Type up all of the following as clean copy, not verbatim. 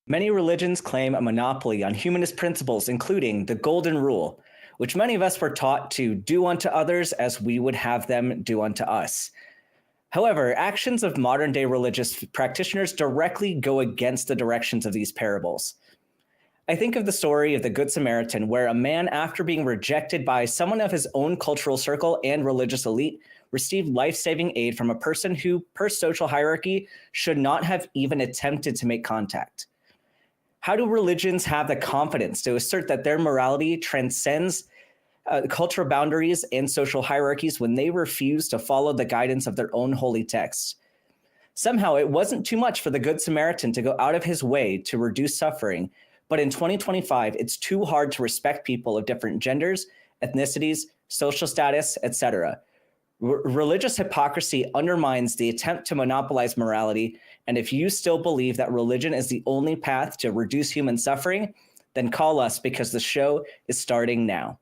Many religions claim a monopoly on humanist principles, including the Golden Rule, which many of us were taught to do unto others as we would have them do unto us. However, actions of modern day religious practitioners directly go against the directions of these parables. I think of the story of the Good Samaritan, where a man, after being rejected by someone of his own cultural circle and religious elite, received life-saving aid from a person who, per social hierarchy, should not have even attempted to make contact. How do religions have the confidence to assert that their morality transcends cultural boundaries and social hierarchies when they refuse to follow the guidance of their own holy texts? Somehow, it wasn't too much for the Good Samaritan to go out of his way to reduce suffering, but in 2025, it's too hard to respect people of different genders, ethnicities, social status, etc. Religious hypocrisy undermines the attempt to monopolize morality, and if you still believe that religion is the only path to reduce human suffering, then call us because the show is starting now.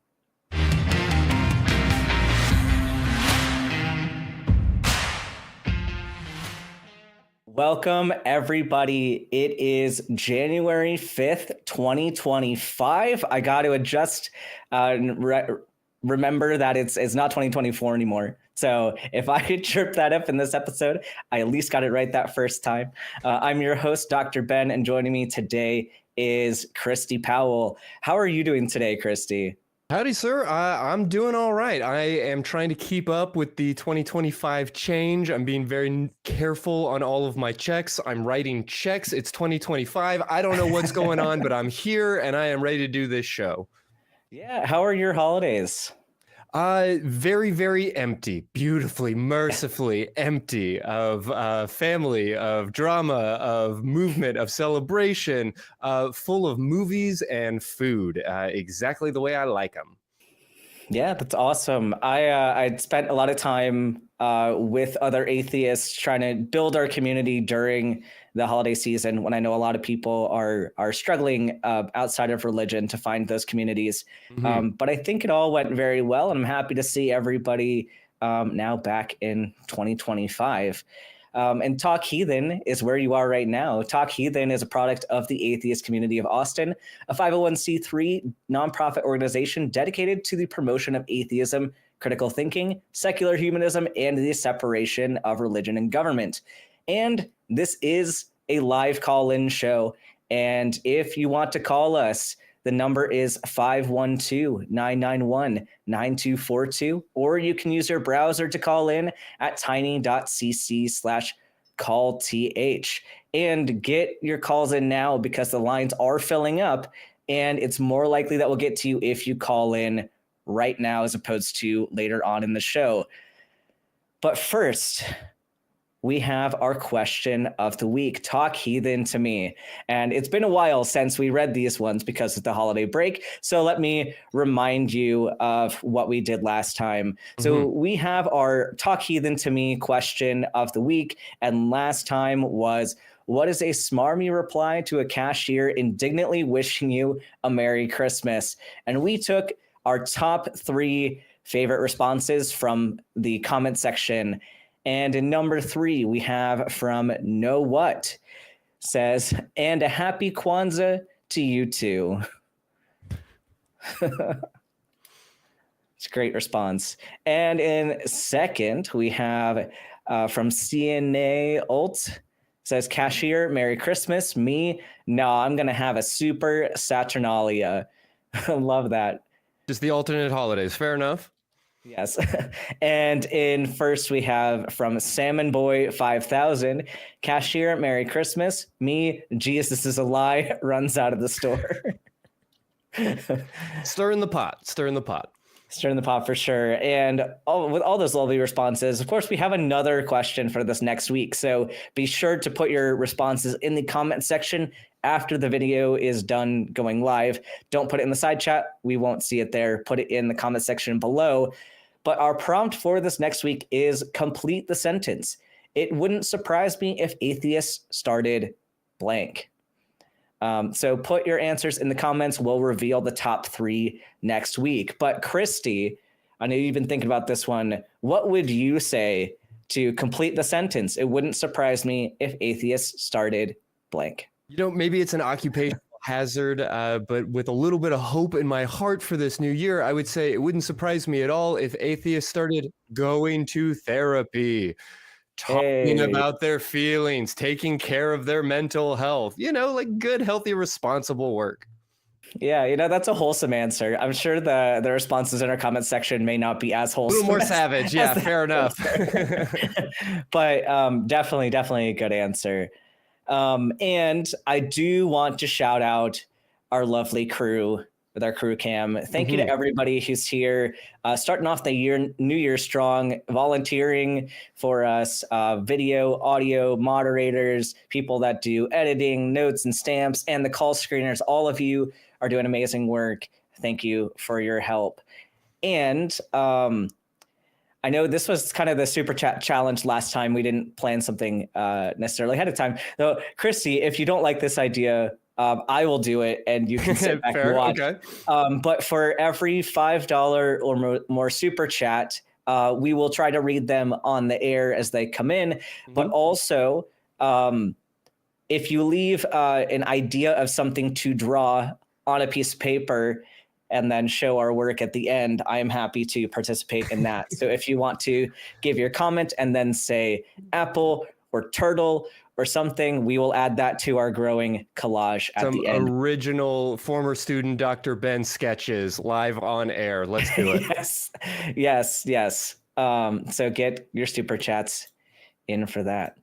Welcome, everybody. It is January 5th, 2025. I got to adjust, remember that it's not 2024 anymore. So if I could trip that up in this episode, I at least got it right that first time. I'm your host, Dr. Ben, and joining me today is Christy Powell. How are you doing today, Christy? Howdy, sir. I'm doing all right. I am trying to keep up with the 2025 change. I'm being very careful on all of my checks. I'm writing checks. It's 2025. I don't know what's going on, but I'm here and I am ready to do this show. Yeah. How are your holidays? Very, very empty, beautifully, mercifully empty of family, of drama, of movement, of celebration, full of movies and food, exactly the way I like them. Yeah, that's awesome. I'd spent a lot of time with other atheists trying to build our community during the holiday season, when I know a lot of people are struggling outside of religion to find those communities. Mm-hmm. But I think it all went very well, and I'm happy to see everybody now back in 2025. And Talk Heathen is where you are right now. Talk Heathen is a product of the Atheist Community of Austin, a 501c3 nonprofit organization dedicated to the promotion of atheism, critical thinking, secular humanism, and the separation of religion and government. And this is a live call-in show. And if you want to call us, the number is 512-991-9242, or you can use your browser to call in at tiny.cc/callth and get your calls in now, because the lines are filling up, and it's more likely that we'll get to you if you call in right now as opposed to later on in the show. But first, we have our question of the week. Talk Heathen to me. And it's been a while since we read these ones because of the holiday break. So let me remind you of what we did last time. Mm-hmm. So we have our Talk Heathen to me question of the week. And last time was, what is a smarmy reply to a cashier indignantly wishing you a Merry Christmas? And we took our top 3 favorite responses from the comment section. And in number 3, we have from Know What, says, and a happy Kwanzaa to you too. It's a great response. And in second, we have from CNA Alt, says, cashier, Merry Christmas. Me, no, I'm going to have a super Saturnalia. Love that. Just the alternate holidays. Fair enough. Yes. And in first, we have from Salmon Boy 5000, cashier, Merry Christmas. Me, Jesus is a lie, runs out of the store. Stir in the pot. Stir in the pot. Stir in the pot for sure. And with all those lovely responses, of course, we have another question for this next week. So be sure to put your responses in the comment section after the video is done going live. Don't put it in the side chat. We won't see it there. Put it in the comment section below. But our prompt for this next week is complete the sentence. It wouldn't surprise me if atheists started blank. So put your answers in the comments. We'll reveal the top 3 next week. But Christy, I know you've been thinking about this one. What would you say to complete the sentence? It wouldn't surprise me if atheists started blank. You know, maybe it's an occupational hazard, but with a little bit of hope in my heart for this new year, I would say it wouldn't surprise me at all if atheists started going to therapy, talking Hey. about their feelings, taking care of their mental health, you know, like good, healthy, responsible work. Yeah, that's a wholesome answer. I'm sure the responses in our comment section may not be as A little wholesome. more savage. Yeah, fair enough. But definitely a good answer. And I do want to shout out our lovely crew with our crew cam. Thank you to everybody who's here, starting off the new year strong, volunteering for us, video, audio, moderators, people that do editing, notes and stamps, and the call screeners. All of you are doing amazing work. Thank you for your help. And I know this was kind of the super chat challenge last time. We didn't plan something necessarily ahead of time. Though, Christy, if you don't like this idea, I will do it and you can sit back and watch. Okay. But for every $5 or more super chat, we will try to read them on the air as they come in. But also, if you leave an idea of something to draw on a piece of paper and then show our work at the end, I am happy to participate in that. So if you want to give your comment and then say apple or turtle or something, we will add that to our growing collage at the end. Some original former student Dr. Ben sketches live on air. Let's do it. Yes. So get your super chats in for that.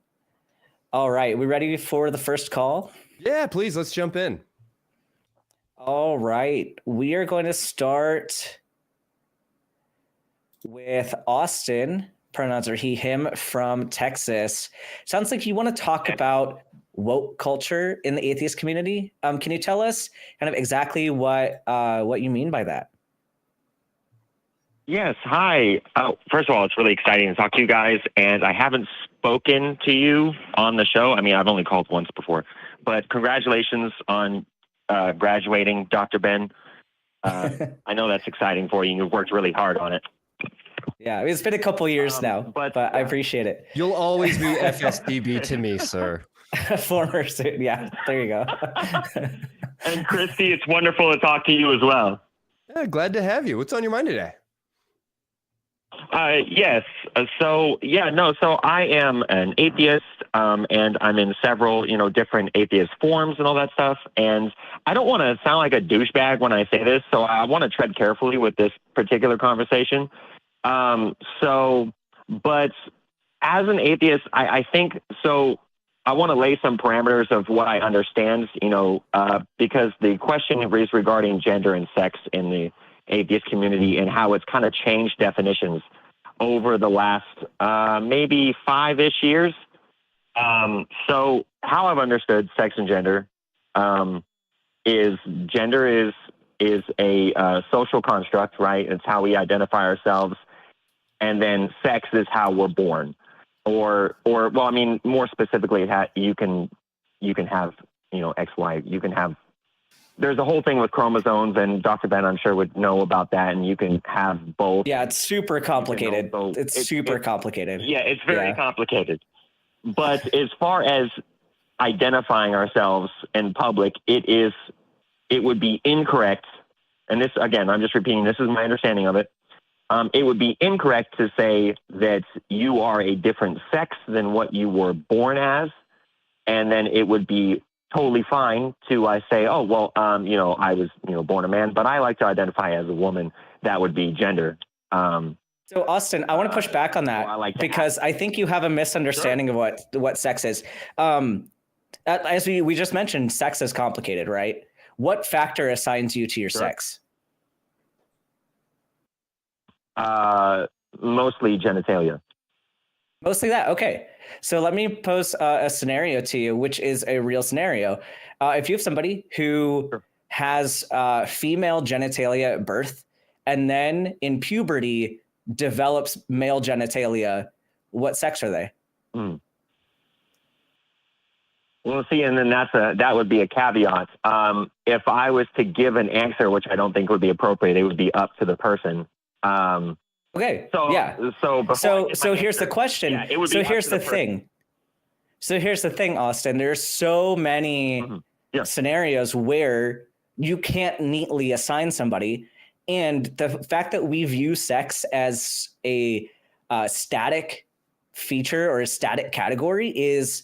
All right, we ready for the first call? Yeah, please, let's jump in. All right, we are going to start with Austin. Pronouns are he, him, from Texas. Sounds like you want to talk about woke culture in the atheist community. Can you tell us kind of exactly what you mean by that? Yes. Hi. First of all, it's really exciting to talk to you guys, and I haven't spoken to you on the show. I mean, I've only called once before, but congratulations on graduating, Dr. Ben. I know that's exciting for you, and you've worked really hard on it. Yeah, it's been a couple years now, but I appreciate it. You'll always be FSDB to me, sir. Former student. Yeah, there you go. And Christy, it's wonderful to talk to you as well. Yeah, glad to have you. What's on your mind today? Yes. So I am an atheist, and I'm in several, different atheist forums and all that stuff. And I don't want to sound like a douchebag when I say this, so I want to tread carefully with this particular conversation. But as an atheist, I think, so I want to lay some parameters of what I understand, because the question is regarding gender and sex in the atheist community and how it's kind of changed definitions over the last maybe 5-ish years. So how I've understood sex and gender is gender is a social construct, right? It's how we identify ourselves. And then sex is how we're born. Or well, I mean, more specifically, you can have, XY, you can have, there's a whole thing with chromosomes, and Dr. Ben, I'm sure, would know about that, and you can have both. Yeah, it's super complicated. It's super complicated. Yeah, it's very complicated. But as far as identifying ourselves in public, it would be incorrect, and this, again, I'm just repeating, this is my understanding of it. It would be incorrect to say that you are a different sex than what you were born as, and then it would be totally fine to say, oh, well, I was, born a man, but I like to identify as a woman. That would be gender. So, Austin, I want to push back on that because I think you have a misunderstanding of what sex is. As we just mentioned, sex is complicated, right? What factor assigns you to your sex? Mostly genitalia. Mostly that. Okay. So let me pose a scenario to you, which is a real scenario. If you have somebody who has female genitalia at birth and then in puberty develops male genitalia, what sex are they? Well, see, and then that would be a caveat. If I was to give an answer, which I don't think would be appropriate, it would be up to the person. Okay. So yeah. So here's the question. So here's the thing. So here's the thing, Austin. There's so many scenarios where you can't neatly assign somebody. And the fact that we view sex as a static feature or a static category is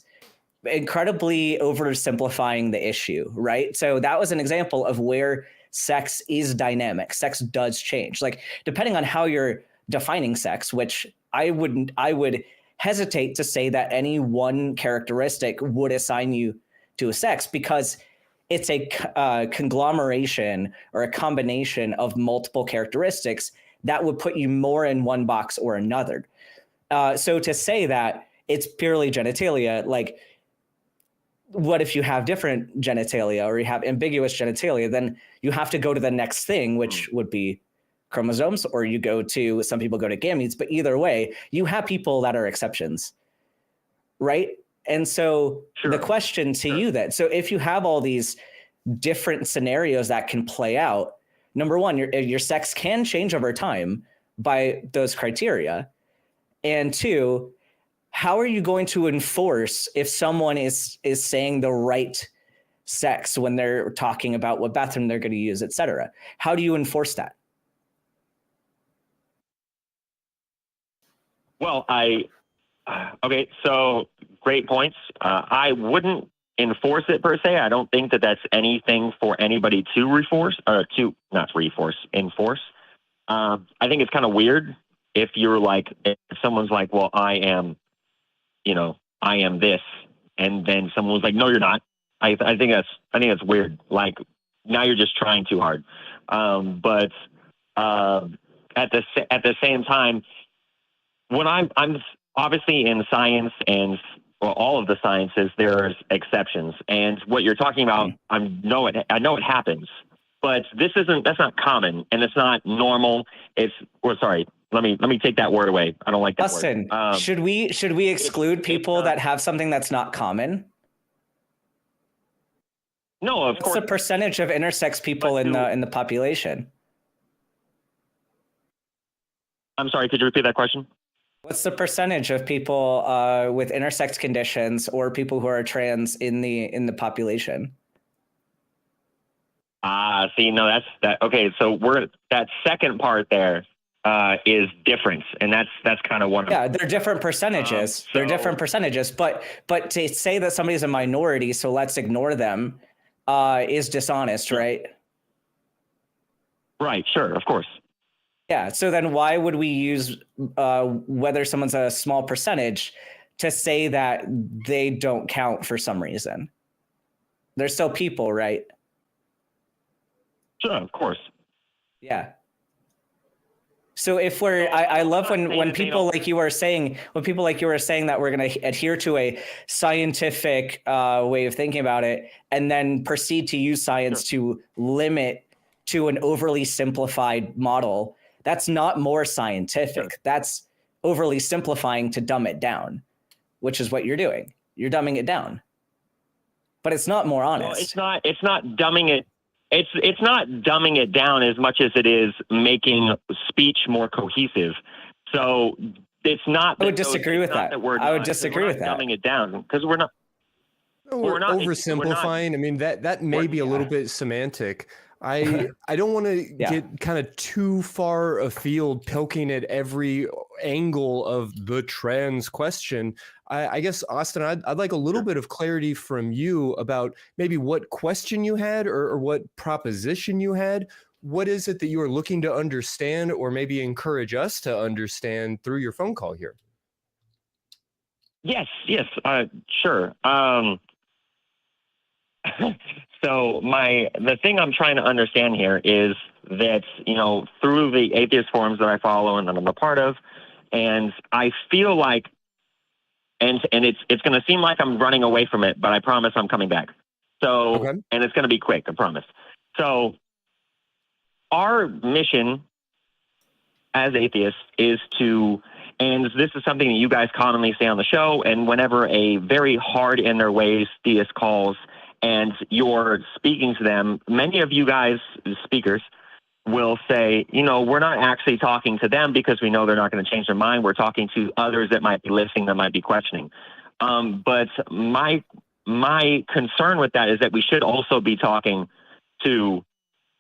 incredibly oversimplifying the issue, right? So that was an example of where sex is dynamic. Sex does change. Like, depending on how you're defining sex, which I would hesitate to say that any one characteristic would assign you to a sex, because it's a conglomeration or a combination of multiple characteristics that would put you more in one box or another. So to say that it's purely genitalia, like, what if you have different genitalia or you have ambiguous genitalia? Then you have to go to the next thing, which would be chromosomes, or some people go to gametes, but either way, you have people that are exceptions, right? And so the question to you then, so if you have all these different scenarios that can play out, number one, your sex can change over time by those criteria. And two, how are you going to enforce if someone is saying the right sex when they're talking about what bathroom they're going to use, et cetera? How do you enforce that? Well, okay, so great points. I wouldn't enforce it per se. I don't think that that's anything for anybody to enforce. I think it's kind of weird if someone's like, well, I am this, and then someone was like, no, you're not. I think that's weird. Like, now you're just trying too hard. But at the same time, when I'm obviously in science and all of the sciences, there's exceptions. And what you're talking about, I know it happens, but that's not common, and it's not normal. Let me take that word away. I don't like that Austin, word. Should we exclude people that have something that's not common? No, of course. What's the percentage of intersex people in the population? I'm sorry, could you repeat that question? What's the percentage of people with intersex conditions or people who are trans in the population? That's that. Okay, so that second part there is different, and that's kind of one. Yeah, they're different percentages. They're different percentages, but to say that somebody's a minority, so let's ignore them, is dishonest, right? Right. Sure. Of course. Yeah. So then why would we use whether someone's a small percentage to say that they don't count for some reason? They're still people, right? Sure. Of course. Yeah. So if I love when people like you are saying, that we're going to adhere to a scientific way of thinking about it, and then proceed to use science to limit to an overly simplified model. That's not more scientific. That's overly simplifying to dumb it down, which is what you're doing. You're dumbing it down, but it's not more honest. Well, it's not dumbing it. It's not dumbing it down as much as it is making speech more cohesive. So it's not. I would disagree with that. I would disagree with that. Dumbing it down because we're not. We're not oversimplifying. I mean, that may be a little bit semantic. I don't want to get kind of too far afield, poking at every angle of the trans question. I guess, Austin, I'd like a little bit of clarity from you about maybe what question you had or what proposition you had. What is it that you are looking to understand or maybe encourage us to understand through your phone call here? Yes, sure. So the thing I'm trying to understand here is that, through the atheist forums that I follow and that I'm a part of, and I feel like, and it's going to seem like I'm running away from it, but I promise I'm coming back. So, okay. And it's going to be quick, I promise. So our mission as atheists is to, and this is something that you guys commonly say on the show, and whenever a very hard in their ways theist calls and you're speaking to them, many of you guys, speakers, will say, we're not actually talking to them because we know they're not going to change their mind. We're talking to others that might be listening, that might be questioning. But my concern with that is that we should also be talking to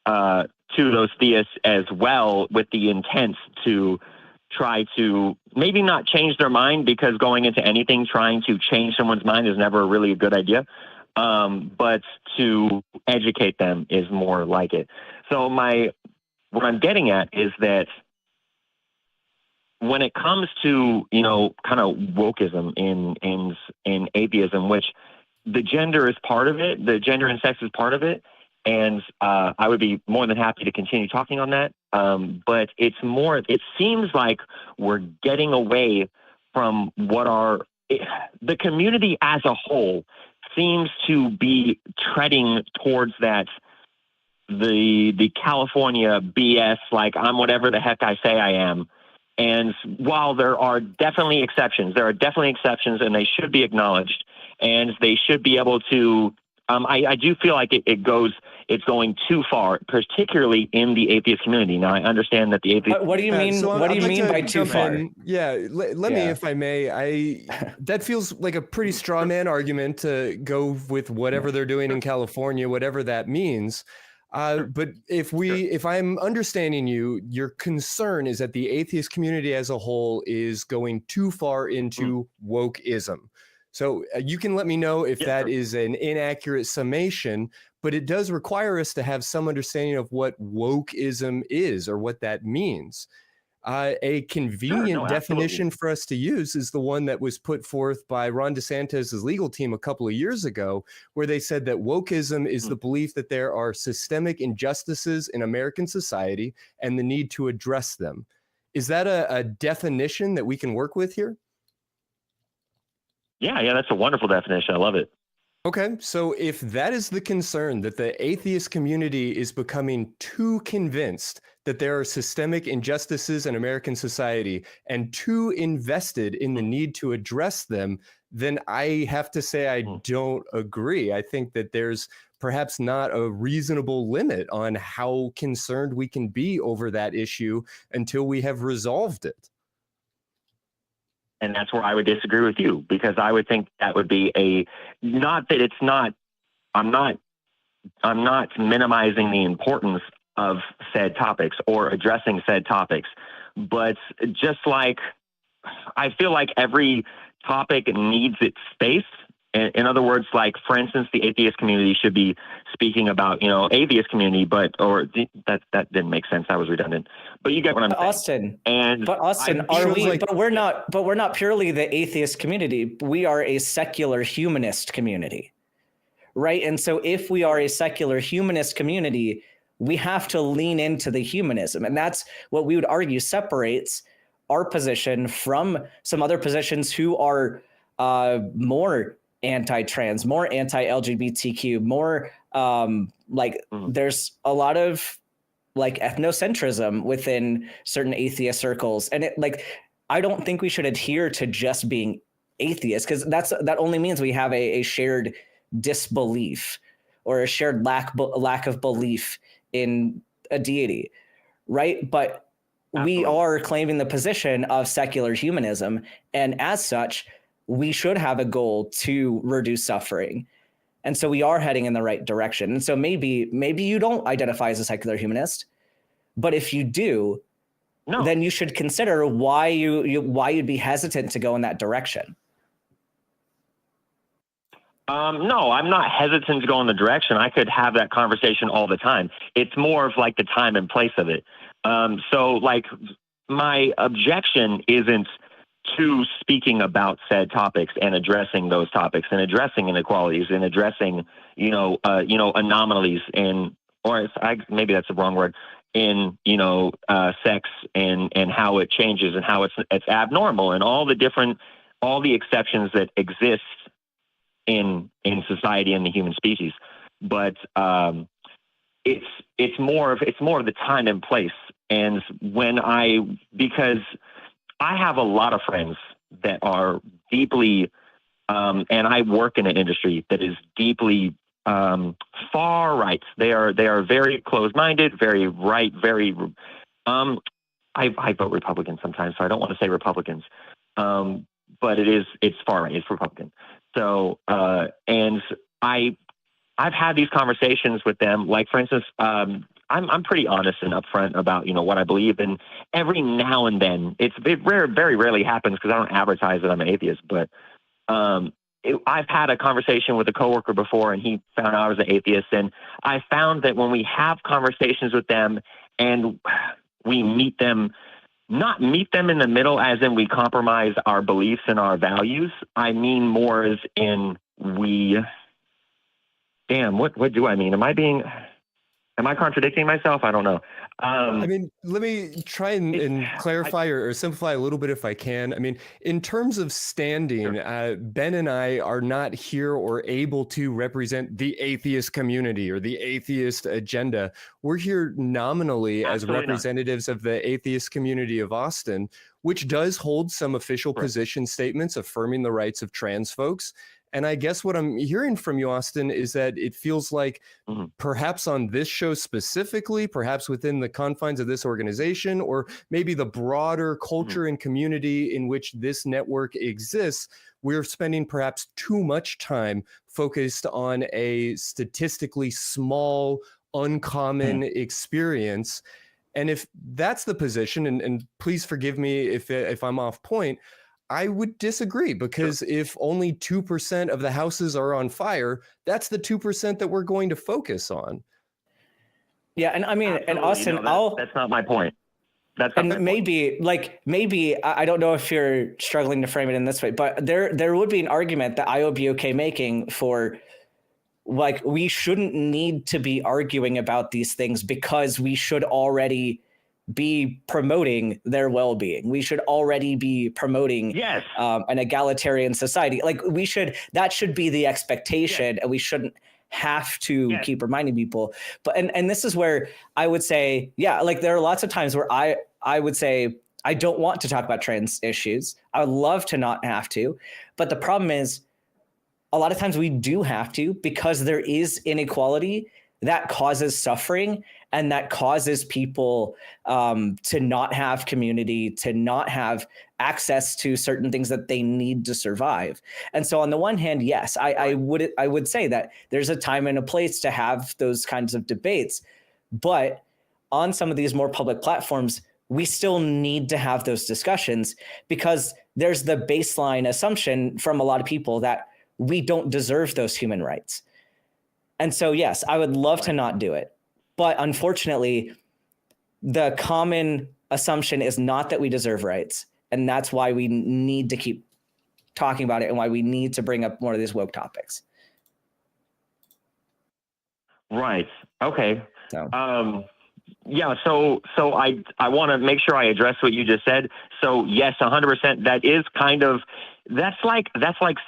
those theists as well, with the intent to try to maybe not change their mind, because going into anything trying to change someone's mind is never really a good idea. But to educate them is more like it. So what I'm getting at is that when it comes to, kind of wokeism in atheism, which the gender is part of it, the gender and sex is part of it. And I would be more than happy to continue talking on that. But it seems like we're getting away from what the community as a whole seems to be treading towards that, the California BS, like I'm whatever the heck I say I am. And while there are definitely exceptions, and they should be acknowledged, and they should be able to, I do feel like it's going too far, particularly in the atheist community. Now, I understand that the atheist. What do you mean? So what do you I'd mean like by to too jump far? in. Yeah, let me, if I may. That feels like a pretty straw man argument to go with whatever they're doing in California, whatever that means. But if I'm understanding you, your concern is that the atheist community as a whole is going too far into wokeism. So you can let me know if that is an inaccurate summation, but it does require us to have some understanding of what wokeism is or what that means. A convenient definition for us to use is the one that was put forth by Ron DeSantis' legal team a couple of years ago, where they said that wokeism is the belief that there are systemic injustices in American society and the need to address them. Is that a definition that we can work with here? Yeah, that's a wonderful definition. I love it. Okay, so if that is the concern, that the atheist community is becoming too convinced that there are systemic injustices in American society and too invested in the need to address them, then I have to say I don't agree. I think that there's perhaps not a reasonable limit on how concerned we can be over that issue until we have resolved it. And that's where I would disagree with you, because I would think that would be I'm not minimizing the importance of said topics or addressing said topics, but just like I feel like every topic needs its space. In other words, like, for instance, the atheist community should be speaking about, atheist community, that didn't make sense. That was redundant. But you get what I'm saying. Austin, but we're not purely the atheist community. We are a secular humanist community, right? And so if we are a secular humanist community, we have to lean into the humanism. And that's what we would argue separates our position from some other positions who are more anti-trans, more anti-LGBTQ, more there's a lot of like ethnocentrism within certain atheist circles. And I don't think we should adhere to just being atheist, because that only means we have a shared disbelief or a shared lack of belief in a deity, right? But we are claiming the position of secular humanism, and as such, we should have a goal to reduce suffering. And so we are heading in the right direction. And so maybe you don't identify as a secular humanist, but if you do, then you should consider why you'd be hesitant to go in that direction. No, I'm not hesitant to go in the direction. I could have that conversation all the time. It's more of like the time and place of it. So like my objection isn't to speaking about said topics and addressing those topics and addressing inequalities and addressing, anomalies maybe that's the wrong word, in, sex and how it changes and how it's abnormal and all the exceptions that exist in society and the human species. But it's more of the time and place. And because I have a lot of friends that are deeply, and I work in an industry that is deeply far right. They are very closed-minded, very right, very. I vote Republican sometimes, so I don't want to say Republicans. but it's far right, it's Republican. So and I've had these conversations with them. Like, for instance, I'm pretty honest and upfront about, what I believe. And every now and then, it very rarely happens because I don't advertise that I'm an atheist. But I've had a conversation with a coworker before, and he found out I was an atheist. And I found that when we have conversations with them and we meet them, not meet them in the middle as in we compromise our beliefs and our values. I mean more as in what do I mean? Am I contradicting myself? I don't know. I mean, let me try and clarify or simplify a little bit if I can. I mean, in terms of standing, sure. Ben and I are not here or able to represent the atheist community or the atheist agenda. We're here nominally Absolutely as representatives of the Atheist Community of Austin, which does hold some official position statements affirming the rights of trans folks. And I guess what I'm hearing from you, Austin, is that it feels like perhaps on this show specifically, perhaps within the confines of this organization, or maybe the broader culture and community in which this network exists, we're spending perhaps too much time focused on a statistically small, uncommon experience. And if that's the position, and please forgive me if I'm off point, I would disagree, because if only 2% of the houses are on fire, that's the 2% that we're going to focus on. Yeah, and I mean, Absolutely. And Austin, that's not my point. Maybe I don't know if you're struggling to frame it in this way, but there would be an argument that I would be okay making for, like, we shouldn't need to be arguing about these things because we should already be promoting their well-being. We should already be promoting an egalitarian society. Like, that should be the expectation, and we shouldn't have to keep reminding people. But and this is where I would say, like, there are lots of times where I would say I don't want to talk about trans issues. I would love to not have to, but the problem is a lot of times we do have to, because there is inequality that causes suffering, and that causes people to not have community, to not have access to certain things that they need to survive. And so on the one hand, yes, I would say that there's a time and a place to have those kinds of debates. But on some of these more public platforms, we still need to have those discussions, because there's the baseline assumption from a lot of people that we don't deserve those human rights. And so, yes, I would love to not do it. But unfortunately, the common assumption is not that we deserve rights. And that's why we need to keep talking about it, and why we need to bring up more of these woke topics. Right. Okay. So. So I want to make sure I address what you just said. So yes, 100%. That is that's like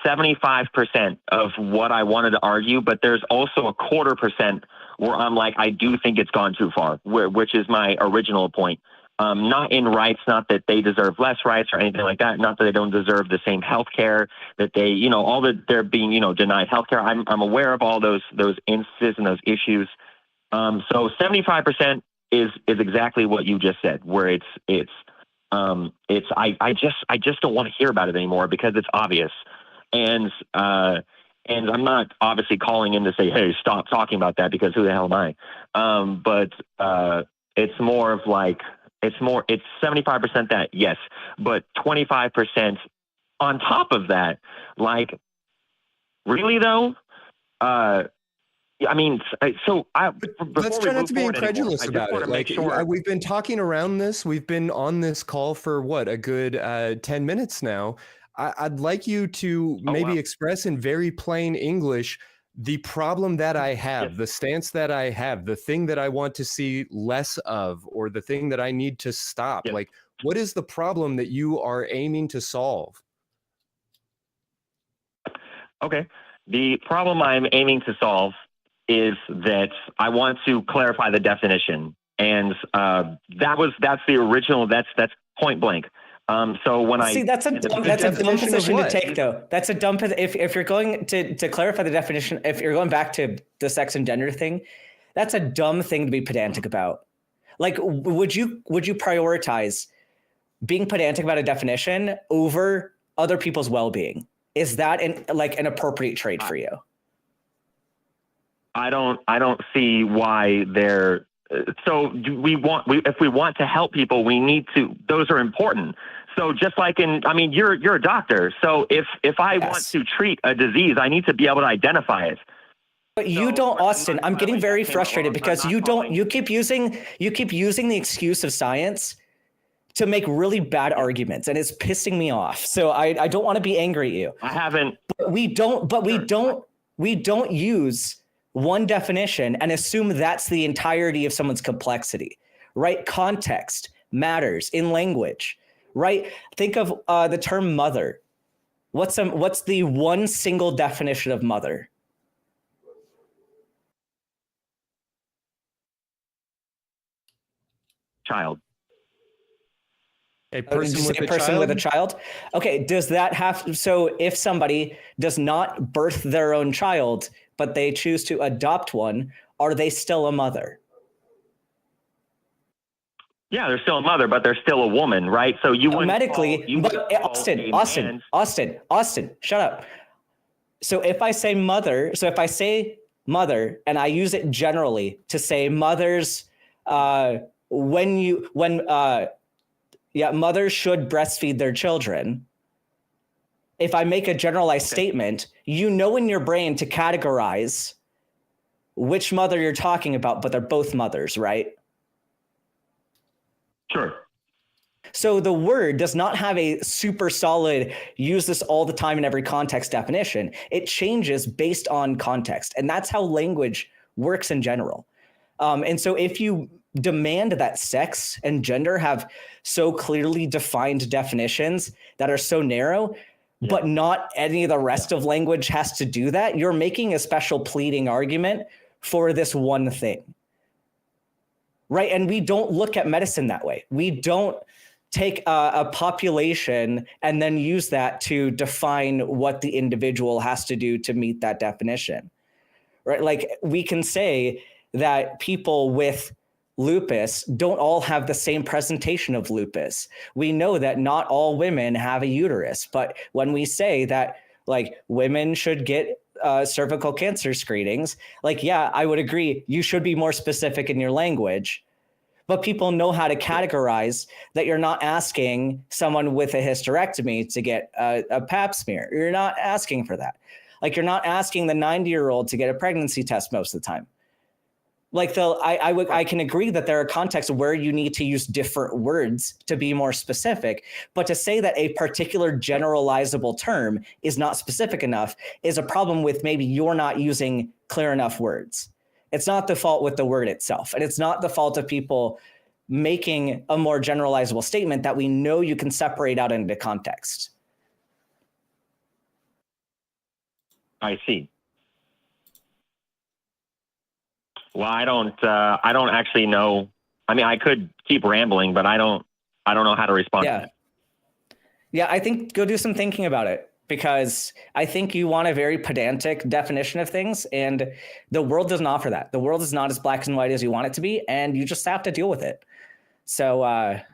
75% of what I wanted to argue, but there's also a 25% where I'm like, I do think it's gone too far, which is my original point. Not in rights, not that they deserve less rights or anything like that. Not that they don't deserve the same health care, that they, all that they're being, denied health care. I'm aware of all those instances and those issues. So 75% is exactly what you just said, where I just don't want to hear about it anymore because it's obvious. And I'm not obviously calling in to say, hey, stop talking about that, because who the hell am I? But it's more of like, it's 75% that, yes, but 25% on top of that, like, really though? I mean, so let's try not to be incredulous about it. Like, we've been talking around this. We've been on this call for a good 10 minutes now. I'd like you to maybe express in very plain English the problem that I have, the stance that I have, the thing that I want to see less of, or the thing that I need to stop. Like, what is the problem that you are aiming to solve? Okay. The problem I'm aiming to solve is that I want to clarify the definition. And that's the original, that's point blank. So when that's a dumb position to take, though. That's a dumb, if you're going to clarify the definition, if you're going back to the sex and gender thing, that's a dumb thing to be pedantic about. Like, would you prioritize being pedantic about a definition over other people's well-being. Is that an appropriate trade for you? I don't see why they're so if we want to help people, we need to, those are important. So just like you're a doctor. So if I want to treat a disease, I need to be able to identify it. But you don't, Austin. I'm getting very frustrated because you keep using the excuse of science to make really bad arguments, and it's pissing me off. So I don't want to be angry at you. I haven't. But we don't use one definition and assume that's the entirety of someone's complexity, right? Context matters in language, right? Think of the term mother. What's the one single definition of mother? Child. A person with a child. Okay. Does that have, so if somebody does not birth their own child, but they choose to adopt one, are they still a mother? Yeah, they're still a mother, but they're still a woman, right? So you wouldn't medically, Austin, shut up. So if I say mother, and I use it generally to say mothers, mothers should breastfeed their children. If I make a generalized statement, you know in your brain to categorize which mother you're talking about, but they're both mothers, right? Sure. So the word does not have a super solid, use this all the time in every context definition. It changes based on context. And that's how language works in general. And so if you demand that sex and gender have so clearly defined definitions that are so narrow, but not any of the rest of language has to do that, you're making a special pleading argument for this one thing. Right? And we don't look at medicine that way. We don't take a population and then use that to define what the individual has to do to meet that definition. Right? Like we can say that people with lupus don't all have the same presentation of lupus. We know that not all women have a uterus, but when we say that like women should get cervical cancer screenings, like, yeah, I would agree. You should be more specific in your language, but people know how to categorize that. You're not asking someone with a hysterectomy to get a pap smear. You're not asking for that. Like you're not asking the 90-year-old to get a pregnancy test most of the time. Like I can agree that there are contexts where you need to use different words to be more specific, but to say that a particular generalizable term is not specific enough is a problem with maybe you're not using clear enough words. It's not the fault with the word itself, and it's not the fault of people making a more generalizable statement that we know you can separate out into context. I see. Well, I don't actually know. I mean, I could keep rambling, but I don't know how to respond to that. Yeah, I think go do some thinking about it, because I think you want a very pedantic definition of things, and the world doesn't offer that. The world is not as black and white as you want it to be, and you just have to deal with it. So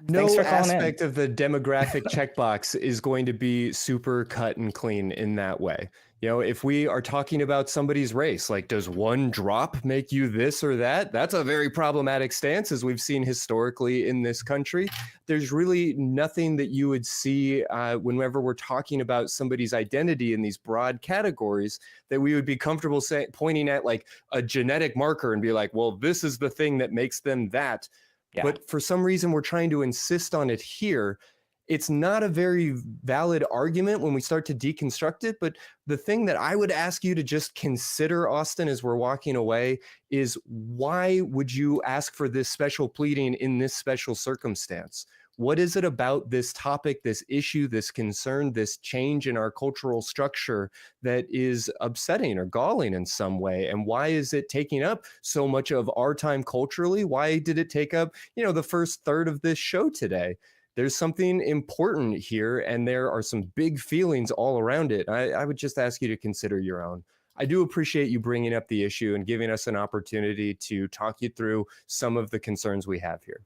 thanks for calling in. No aspect of the demographic checkbox is going to be super cut and clean in that way. You know, if we are talking about somebody's race, like, does one drop make you this or that? That's a very problematic stance, as we've seen historically in this country. There's really nothing that you would see whenever we're talking about somebody's identity in these broad categories that we would be comfortable pointing at like a genetic marker and be like, well, this is the thing that makes them that. Yeah. But for some reason, we're trying to insist on it here. It's not a very valid argument when we start to deconstruct it. But the thing that I would ask you to just consider, Austin, as we're walking away, is why would you ask for this special pleading in this special circumstance? What is it about this topic, this issue, this concern, this change in our cultural structure that is upsetting or galling in some way? And why is it taking up so much of our time culturally? Why did it take up, the first third of this show today? There's something important here, and there are some big feelings all around it. I would just ask you to consider your own. I do appreciate you bringing up the issue and giving us an opportunity to talk you through some of the concerns we have here.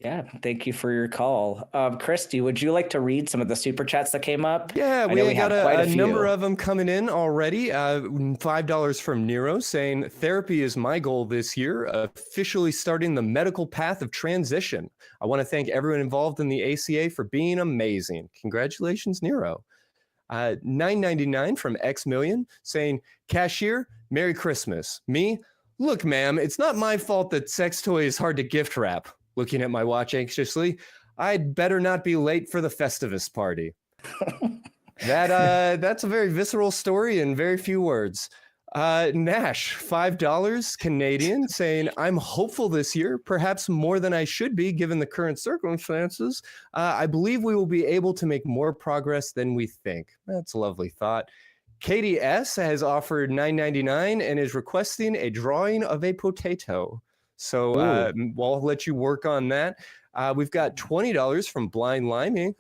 Yeah, thank you for your call. Christy, would you like to read some of the super chats that came up? Yeah, I know we got have quite a number few. of them coming in already. $5 from Nero saying, therapy is my goal this year, officially starting the medical path of transition. I want to thank everyone involved in the ACA for being amazing. Congratulations, Nero. $9.99 from X Million saying, cashier, Merry Christmas. Me, look, ma'am, it's not my fault that sex toy is hard to gift wrap. Looking at my watch anxiously, I'd better not be late for the Festivus party. That's a very visceral story in very few words. Nash, $5 Canadian, saying, I'm hopeful this year, perhaps more than I should be given the current circumstances. I believe we will be able to make more progress than we think. That's a lovely thought. Katie S has offered $9.99 and is requesting a drawing of a potato. So I'll let you work on that. We've got $20 from Blind Limey,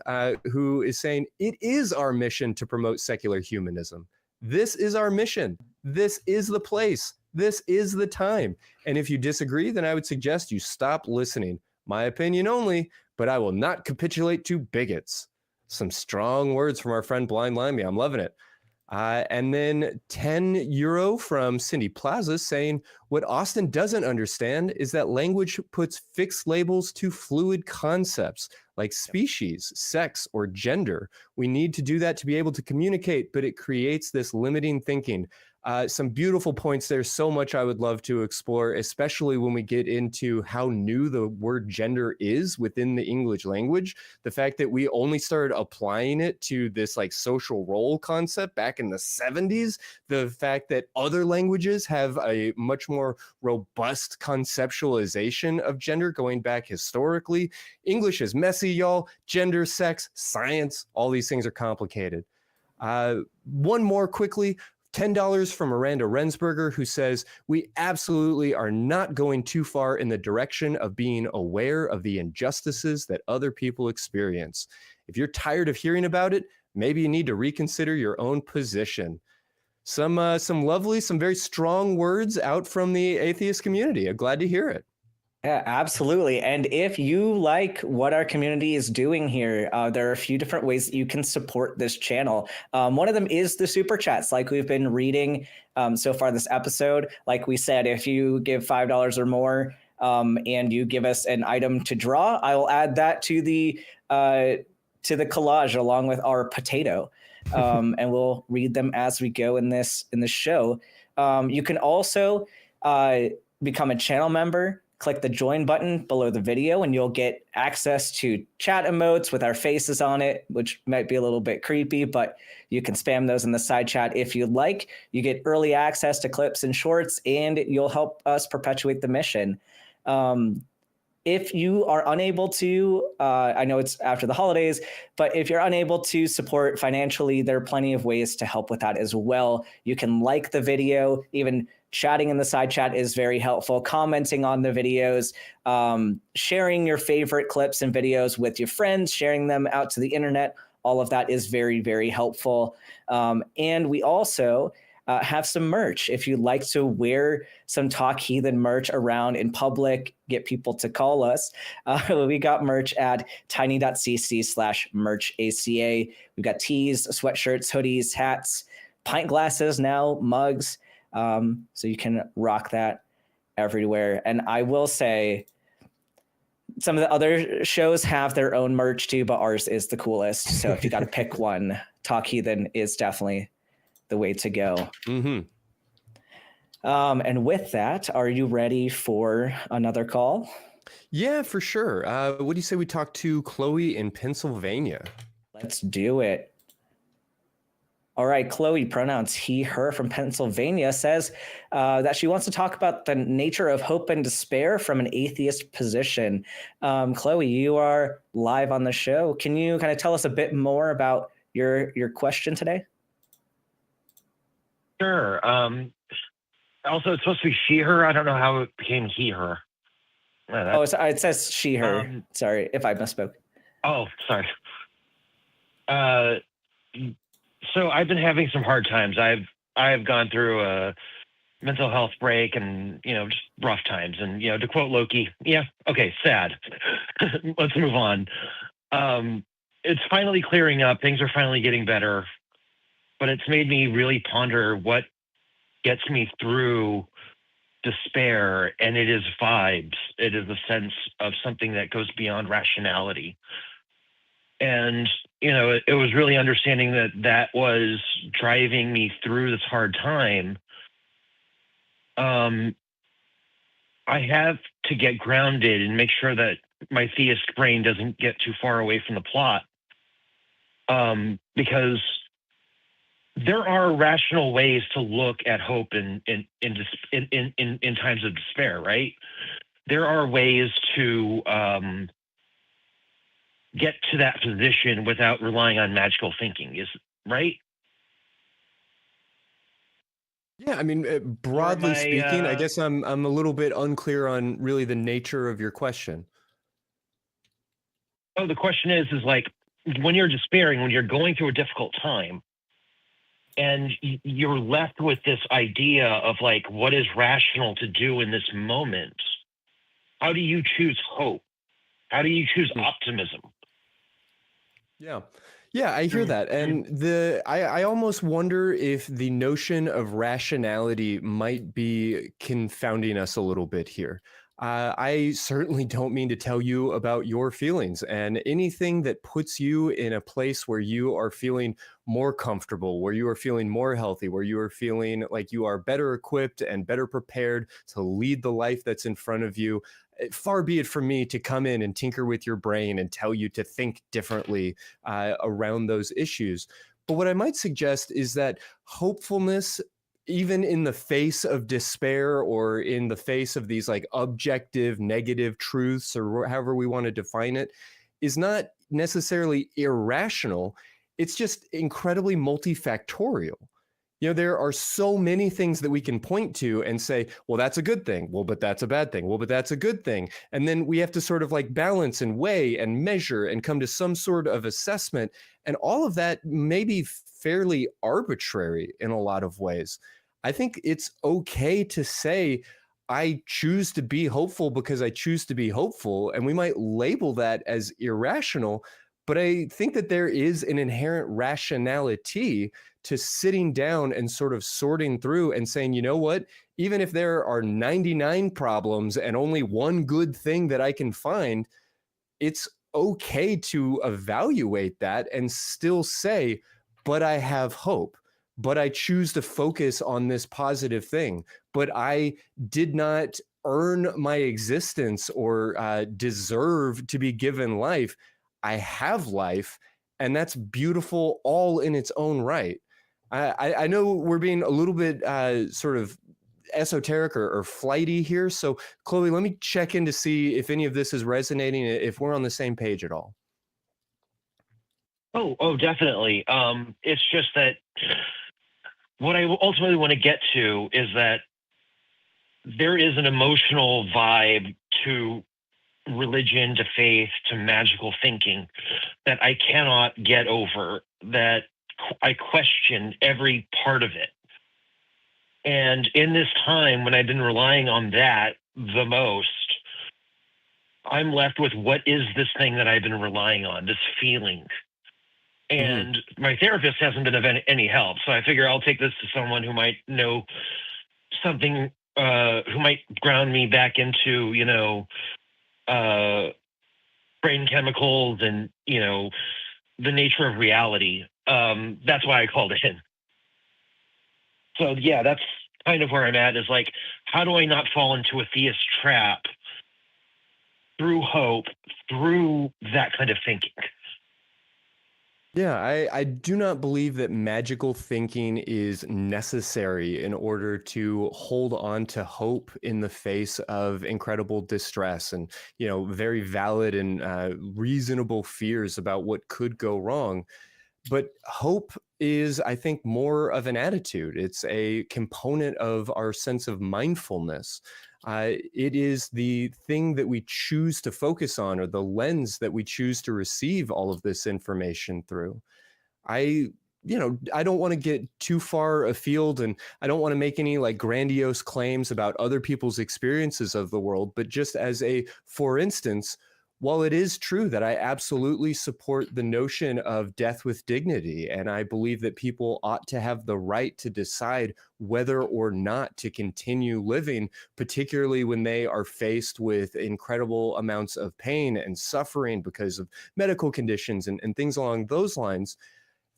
who is saying, it is our mission to promote secular humanism. This is our mission. This is the place. This is the time. And if you disagree, then I would suggest you stop listening. My opinion only, but I will not capitulate to bigots. Some strong words from our friend Blind Limey. I'm loving it. And then €10 from Cindy Plaza saying, what Austin doesn't understand is that language puts fixed labels to fluid concepts like species, sex, or gender. We need to do that to be able to communicate, but it creates this limiting thinking. Some beautiful points there. So much I would love to explore, especially when we get into how new the word gender is within the English language. The fact that we only started applying it to this like social role concept back in the 70s. The fact that other languages have a much more robust conceptualization of gender going back historically. English is messy, y'all. Gender, sex, science, all these things are complicated. One more quickly. $10 from Miranda Rensberger, who says, we absolutely are not going too far in the direction of being aware of the injustices that other people experience. If you're tired of hearing about it, maybe you need to reconsider your own position. Some lovely, some very strong words out from the atheist community. I'm glad to hear it. Yeah, absolutely. And if you like what our community is doing here, there are a few different ways that you can support this channel. One of them is the super chats, like we've been reading so far this episode. Like we said, if you give $5 or more and you give us an item to draw, I will add that to the collage along with our potato, and we'll read them as we go in this show. You can also become a channel member. Click the join button below the video and you'll get access to chat emotes with our faces on it, which might be a little bit creepy, but you can spam those in the side chat if you'd like. You get early access to clips and shorts, and you'll help us perpetuate the mission. If you are unable to, I know it's after the holidays, but if you're unable to support financially, there are plenty of ways to help with that as well. You can like the video, even chatting in the side chat is very helpful, commenting on the videos, sharing your favorite clips and videos with your friends, sharing them out to the internet. All of that is very, very helpful. And we also have some merch. If you'd like to wear some Talk Heathen merch around in public, get people to call us, we got merch at tiny.cc/merchaca. We've got tees, sweatshirts, hoodies, hats, pint glasses now, mugs. So you can rock that everywhere. And I will say, some of the other shows have their own merch too, but ours is the coolest. So if you got to pick one, Talk Heathen is definitely the way to go. Mm-hmm. And with that, are you ready for another call? Yeah, for sure. What do you say we talk to Chloe in Pennsylvania? Let's do it. All right, Chloe, pronouns he, her, from Pennsylvania, says that she wants to talk about the nature of hope and despair from an atheist position. Chloe, you are live on the show. Can you kind of tell us a bit more about your question today? Sure. Also, it's supposed to be she, her. I don't know how it became he, her. It says she, her. Sorry if I misspoke. Oh, sorry. So I've been having some hard times. I've gone through mental health break and, just rough times. And, to quote Loki, yeah, okay, sad. Let's move on. It's finally clearing up. Things are finally getting better. But it's made me really ponder what gets me through despair, and it is vibes. It is a sense of something that goes beyond rationality. And, it was really understanding that was driving me through this hard time. I have to get grounded and make sure that my theist brain doesn't get too far away from the plot. Because there are rational ways to look at hope in times of despair, right? There are ways to get to that position without relying on magical thinking, right? Yeah, I mean, broadly speaking, I guess I'm a little bit unclear on really the nature of your question. Oh, the question is like, when you're despairing, when you're going through a difficult time, and you're left with this idea of like, what is rational to do in this moment? How do you choose hope? How do you choose optimism? Yeah. Yeah, I hear that. And I almost wonder if the notion of rationality might be confounding us a little bit here. I certainly don't mean to tell you about your feelings, and anything that puts you in a place where you are feeling more comfortable, where you are feeling more healthy, where you are feeling like you are better equipped and better prepared to lead the life that's in front of you. Far be it from me to come in and tinker with your brain and tell you to think differently around those issues. But what I might suggest is that hopefulness, even in the face of despair or in the face of these like objective negative truths or however we want to define it, is not necessarily irrational. It's just incredibly multifactorial. There are so many things that we can point to and say, well, that's a good thing. Well, but that's a bad thing. Well, but that's a good thing. And then we have to sort of like balance and weigh and measure and come to some sort of assessment. And all of that may be fairly arbitrary in a lot of ways. I think it's okay to say, I choose to be hopeful because I choose to be hopeful. And we might label that as irrational, but I think that there is an inherent rationality to sitting down and sort of sorting through and saying, you know what, even if there are 99 problems and only one good thing that I can find, it's okay to evaluate that and still say, but I have hope, but I choose to focus on this positive thing, but I did not earn my existence or deserve to be given life. I have life, and that's beautiful all in its own right. I know we're being a little bit sort of esoteric or flighty here. So, Chloe, let me check in to see if any of this is resonating, if we're on the same page at all. Oh, definitely. It's just that what I ultimately want to get to is that there is an emotional vibe to religion, to faith, to magical thinking that I cannot get over, that I question every part of it. And in this time when I've been relying on that the most, I'm left with what is this thing that I've been relying on, this feeling. And my therapist hasn't been of any help. So I figure I'll take this to someone who might know something, who might ground me back into, brain chemicals and, the nature of reality. That's why I called it in. So yeah, that's kind of where I'm at, is like, how do I not fall into a theist trap through hope, through that kind of thinking? Yeah, I do not believe that magical thinking is necessary in order to hold on to hope in the face of incredible distress and, very valid and reasonable fears about what could go wrong. But hope is, I think, more of an attitude. It's a component of our sense of mindfulness. It is the thing that we choose to focus on, or the lens that we choose to receive all of this information through. I I don't want to get too far afield, and I don't want to make any like grandiose claims about other people's experiences of the world, but just as for instance, while it is true that I absolutely support the notion of death with dignity, and I believe that people ought to have the right to decide whether or not to continue living, particularly when they are faced with incredible amounts of pain and suffering because of medical conditions and things along those lines,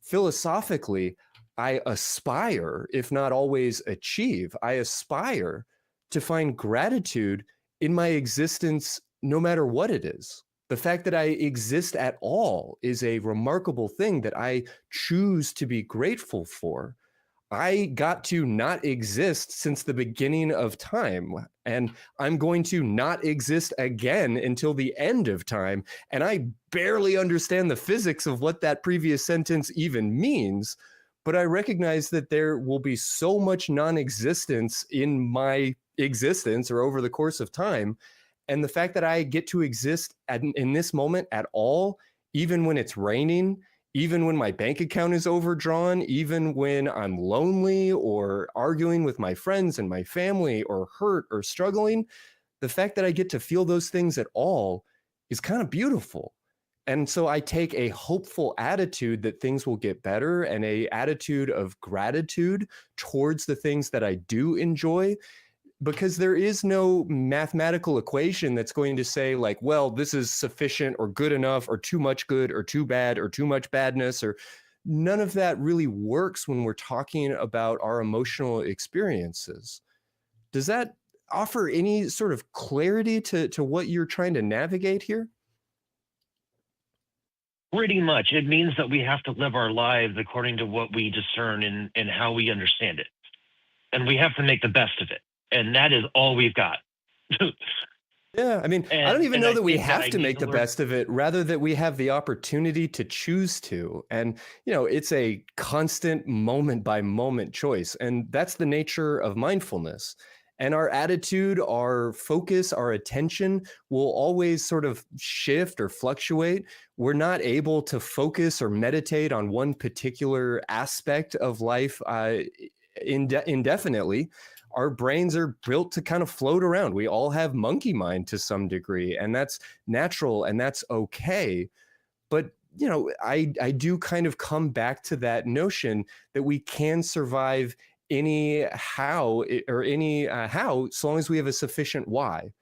philosophically, I aspire, if not always achieve, I aspire to find gratitude in my existence, no matter what it is. The fact that I exist at all is a remarkable thing that I choose to be grateful for. I got to not exist since the beginning of time, and I'm going to not exist again until the end of time. And I barely understand the physics of what that previous sentence even means, but I recognize that there will be so much non-existence in my existence or over the course of time. And the fact that I get to exist in this moment at all, even when it's raining, even when my bank account is overdrawn, even when I'm lonely or arguing with my friends and my family or hurt or struggling, the fact that I get to feel those things at all is kind of beautiful. And so I take a hopeful attitude that things will get better and a attitude of gratitude towards the things that I do enjoy, because there is no mathematical equation that's going to say like, well, this is sufficient or good enough or too much good or too bad or too much badness, or none of that really works when we're talking about our emotional experiences. Does that offer any sort of clarity to what you're trying to navigate here? Pretty much. It means that we have to live our lives according to what we discern and how we understand it. And we have to make the best of it. And that is all we've got. Yeah, I mean, I don't even know that we have to make the best of it, rather that we have the opportunity to choose to. And, it's a constant moment by moment choice. And that's the nature of mindfulness. And our attitude, our focus, our attention will always sort of shift or fluctuate. We're not able to focus or meditate on one particular aspect of life indefinitely. Our brains are built to kind of float around. We all have monkey mind to some degree, and that's natural and that's okay. But, I do kind of come back to that notion that we can survive how, so long as we have a sufficient why.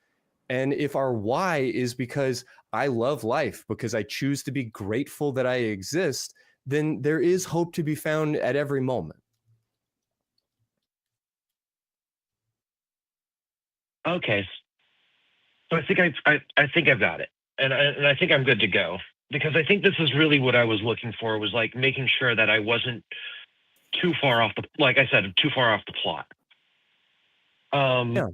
And if our why is because I love life, because I choose to be grateful that I exist, then there is hope to be found at every moment. Okay, so I think I've got it, and I think I'm good to go, because I think this is really what I was looking for, was like making sure that I wasn't too far off too far off the plot. Yeah.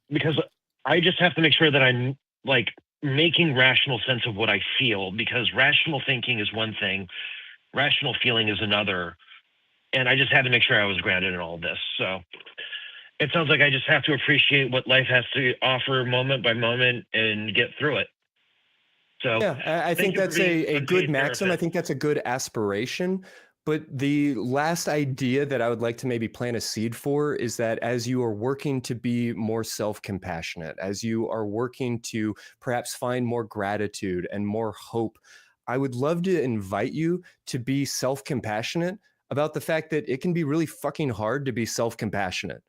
Because I just have to make sure that I'm like making rational sense of what I feel, because rational thinking is one thing, rational feeling is another, and I just had to make sure I was grounded in all of this. So it sounds like I just have to appreciate what life has to offer moment by moment and get through it. So yeah, I think that's a good maxim. I think that's a good aspiration. But the last idea that I would like to maybe plant a seed for is that as you are working to be more self-compassionate, as you are working to perhaps find more gratitude and more hope, I would love to invite you to be self-compassionate about the fact that it can be really fucking hard to be self-compassionate.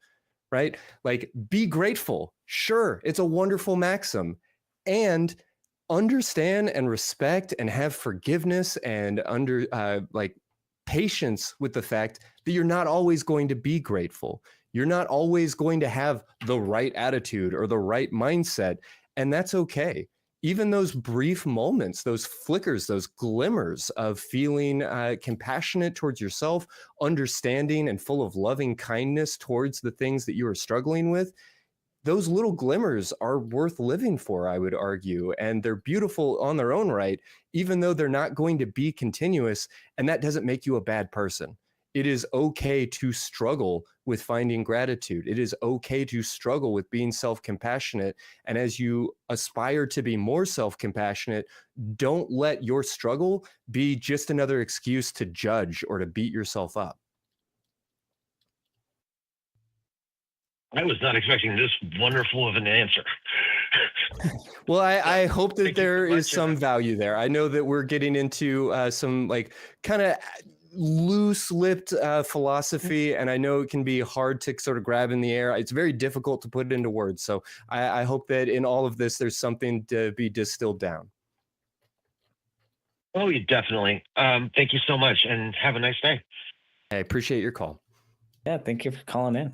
Right? Like, be grateful. Sure, it's a wonderful maxim. And understand and respect and have forgiveness and patience with the fact that you're not always going to be grateful. You're not always going to have the right attitude or the right mindset. And that's okay. Even those brief moments, those flickers, those glimmers of feeling compassionate towards yourself, understanding and full of loving kindness towards the things that you are struggling with, those little glimmers are worth living for, I would argue. And they're beautiful on their own right, even though they're not going to be continuous. And that doesn't make you a bad person. it is okay to struggle with finding gratitude. It is okay to struggle with being self-compassionate. And as you aspire to be more self-compassionate, don't let your struggle be just another excuse to judge or to beat yourself up. I was not expecting this wonderful of an answer. Well, I hope that Thank you there so is much, some value there. I know that we're getting into some like kind of loose-lipped philosophy, and I know it can be hard to sort of grab in the air. It's very difficult to put it into words. So I hope that in all of this, there's something to be distilled down. Oh, you definitely. Thank you so much, and have a nice day. I appreciate your call. Yeah, thank you for calling in.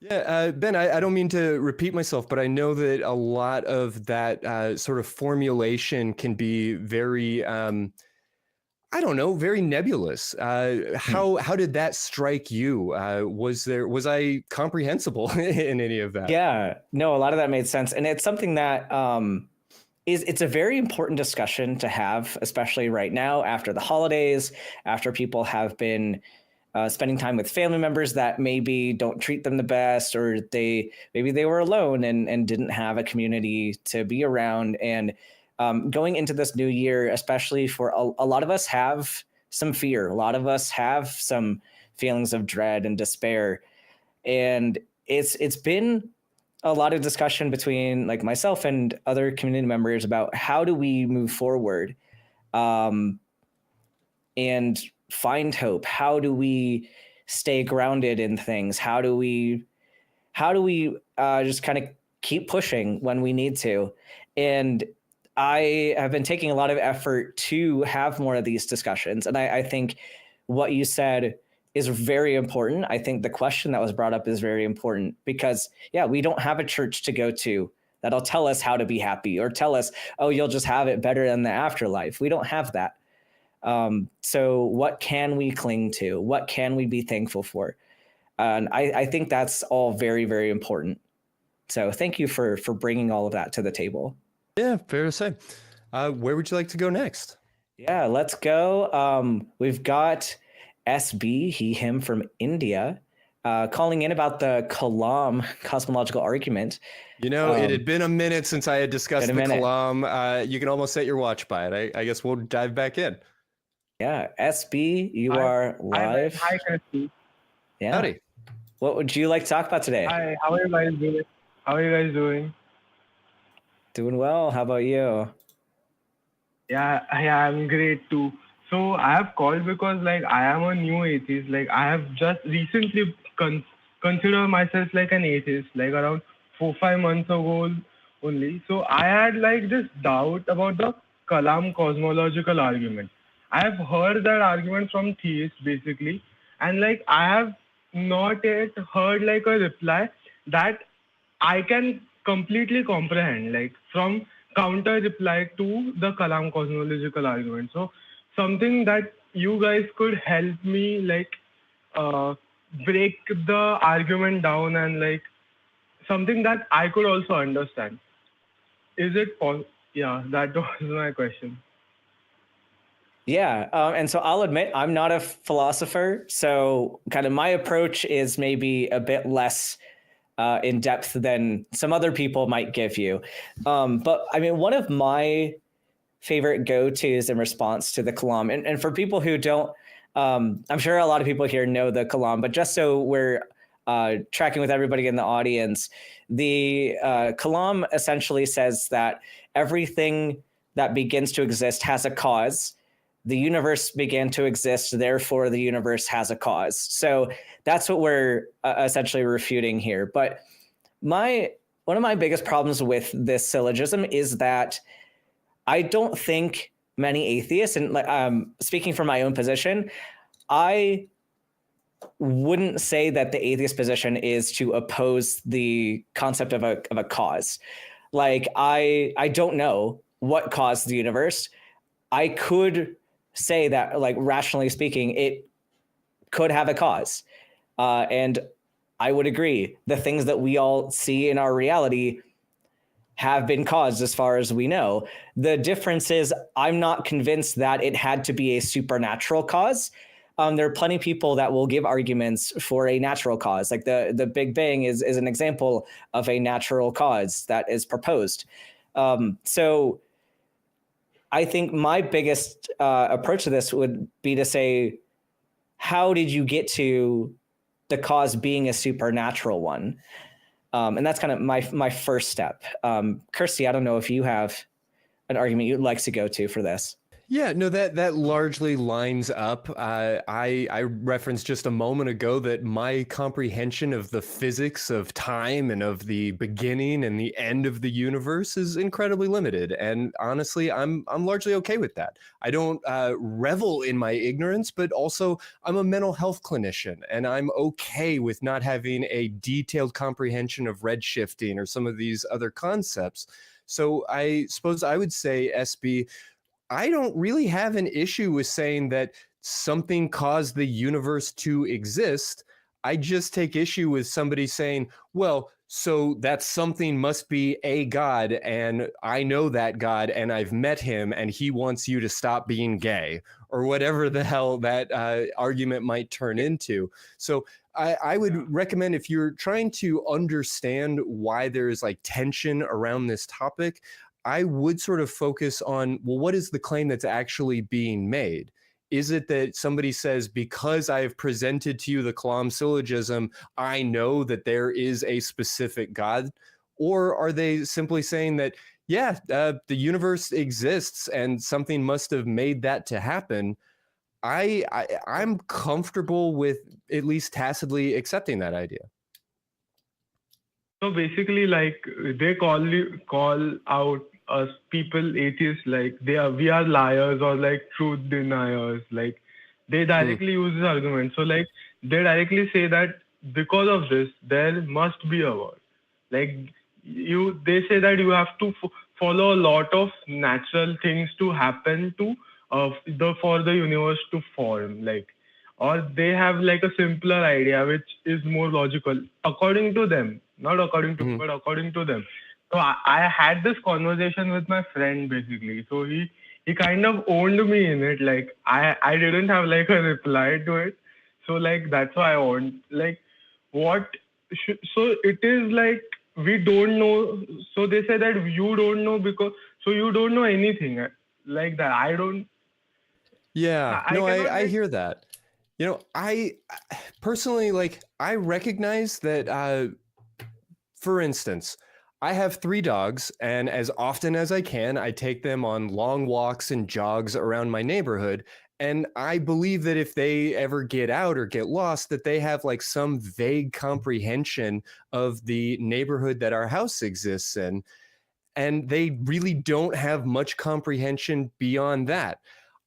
Yeah, Ben, I don't mean to repeat myself, but I know that a lot of that sort of formulation can be very, I don't know, very nebulous. How did that strike you? Was I comprehensible in any of that? Yeah, no, a lot of that made sense. And it's something that it's a very important discussion to have, especially right now after the holidays, after people have been spending time with family members that maybe don't treat them the best, or maybe they were alone and didn't have a community to be around. And going into this new year, especially for a lot of us have some fear. A lot of us have some feelings of dread and despair. And it's been a lot of discussion between like myself and other community members about how do we move forward and find hope. How do we stay grounded in things? How do we just kind of keep pushing when we need to? And I have been taking a lot of effort to have more of these discussions. And I think what you said is very important. I think the question that was brought up is very important because, yeah, we don't have a church to go to that'll tell us how to be happy or tell us, oh, you'll just have it better in the afterlife. We don't have that. So what can we cling to? What can we be thankful for? And I think that's all very, very important. So thank you for bringing all of that to the table. Yeah, fair to say. Where would you like to go next? Yeah, let's go. We've got SB, he, him from India, calling in about the Kalam cosmological argument. You know, it had been a minute since I had discussed the Kalam. You can almost set your watch by it. I guess we'll dive back in. Yeah, SB, you are live. Hi, Christy. Yeah. Howdy. What would you like to talk about today? Hi, how are you guys doing? How are you guys doing? Doing well. How about you? Yeah, I'm great too. So I have called because like I am a new atheist. Like I have just recently considered myself like an atheist, like around 4-5 months ago only. So I had like this doubt about the Kalam cosmological argument. I have heard that argument from theists basically, and like I have not yet heard like a reply that I can completely comprehend, like from counter reply to the Kalam cosmological argument. So something that you guys could help me like break the argument down and like something that I could also understand. Is it possible? Yeah, that was my question. Yeah. And so I'll admit I'm not a philosopher. So kind of my approach is maybe a bit less in depth than some other people might give you. But I mean, one of my favorite go-tos in response to the Kalam, and for people who don't, I'm sure a lot of people here know the Kalam, but just so we're tracking with everybody in the audience, the Kalam essentially says that everything that begins to exist has a cause. The universe began to exist, therefore the universe has a cause. So that's what we're essentially refuting here. But one of my biggest problems with this syllogism is that I don't think many atheists, and speaking from my own position, I wouldn't say that the atheist position is to oppose the concept of a cause. Like I don't know what caused the universe. I could say that, like, rationally speaking, it could have a cause. And I would agree. The things that we all see in our reality have been caused as far as we know. The difference is I'm not convinced that it had to be a supernatural cause. there are plenty of people that will give arguments for a natural cause. Like the Big Bang is an example of a natural cause that is proposed. So I think my biggest approach to this would be to say, how did you get to the cause being a supernatural one? And that's kind of my first step. Christy, I don't know if you have an argument you'd like to go to for this. Yeah, no, that largely lines up. I referenced just a moment ago that my comprehension of the physics of time and of the beginning and the end of the universe is incredibly limited. And honestly, I'm largely okay with that. I don't revel in my ignorance, but also I'm a mental health clinician, and I'm okay with not having a detailed comprehension of redshifting or some of these other concepts. So I suppose I would say, SB, I don't really have an issue with saying that something caused the universe to exist. I just take issue with somebody saying, well, so that something must be a God, and I know that God, and I've met him, and he wants you to stop being gay, or whatever the hell that argument might turn into. So I would recommend, if you're trying to understand why there's like tension around this topic, I would sort of focus on, well, what is the claim that's actually being made? Is it that somebody says, because I have presented to you the Kalam syllogism, I know that there is a specific God? Or are they simply saying that, yeah, the universe exists and something must have made that to happen? I'm comfortable with at least tacitly accepting that idea. So basically, like they call out us people atheists, like we are liars or like truth deniers. Like they directly use this argument. So like they directly say that because of this, there must be a God. Like they say that you have to follow a lot of natural things to happen to for the universe to form. Like, or they have like a simpler idea which is more logical according to them, not according to me, but according to them. So I had this conversation with my friend basically. So he kind of owned me in it. Like I didn't have like a reply to it. So like that's why I owned like so it is like we don't know. So they say that you don't know because so you don't know anything like that. I don't. Yeah, I hear that. You know, I personally, like, I recognize that, for instance, I have 3 dogs, and as often as I can, I take them on long walks and jogs around my neighborhood. And I believe that if they ever get out or get lost, that they have like some vague comprehension of the neighborhood that our house exists in. And they really don't have much comprehension beyond that.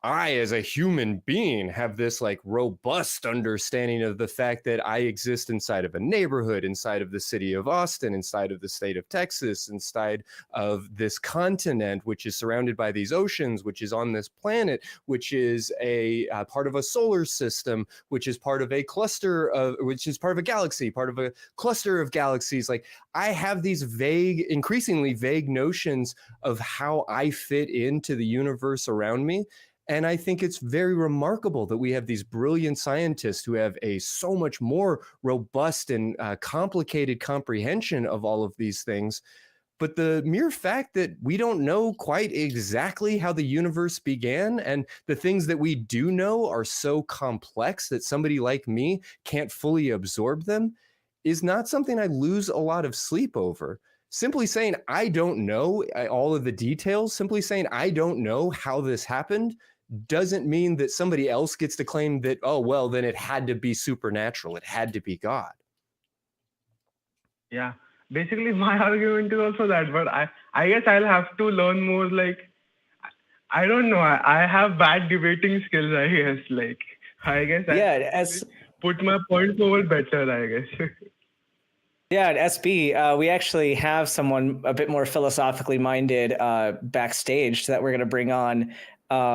I, as a human being, have this like robust understanding of the fact that I exist inside of a neighborhood, inside of the city of Austin, inside of the state of Texas, inside of this continent, which is surrounded by these oceans, which is on this planet, which is a part of a solar system, which is part of a cluster of, which is part of a galaxy, part of a cluster of galaxies. Like I have these vague, increasingly vague notions of how I fit into the universe around me. And I think it's very remarkable that we have these brilliant scientists who have a so much more robust and complicated comprehension of all of these things. But the mere fact that we don't know quite exactly how the universe began, and the things that we do know are so complex that somebody like me can't fully absorb them, is not something I lose a lot of sleep over. Simply saying I don't know all of the details, simply saying I don't know how this happened, doesn't mean that somebody else gets to claim that, oh, well, then it had to be supernatural. It had to be God. Yeah. Basically, my argument is also that, but I guess I'll have to learn more. Like, I don't know. I have bad debating skills, I guess. Like, I guess I put my points forward better, I guess. Yeah, at SB, we actually have someone a bit more philosophically minded backstage that we're going to bring on.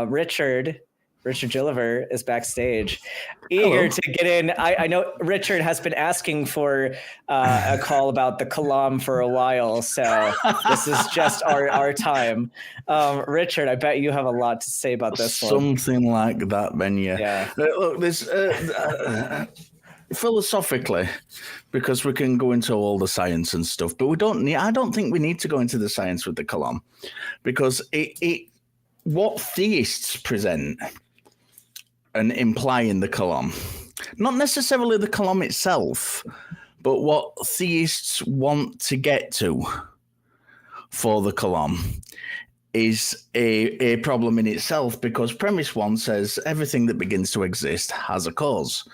Richard, Richard Gilliver is backstage, eager to get in. I know Richard has been asking for a call about the Kalam for a while, so this is just our time. Richard, I bet you have a lot to say about this Something like that, Ben, Yeah. Look, there's philosophically, because we can go into all the science and stuff, but I don't think we need to go into the science with the Kalam, because what theists present and imply in the Kalam, not necessarily the Kalam itself, but what theists want to get to for the Kalam is a problem in itself, because premise 1 says everything that begins to exist has a cause.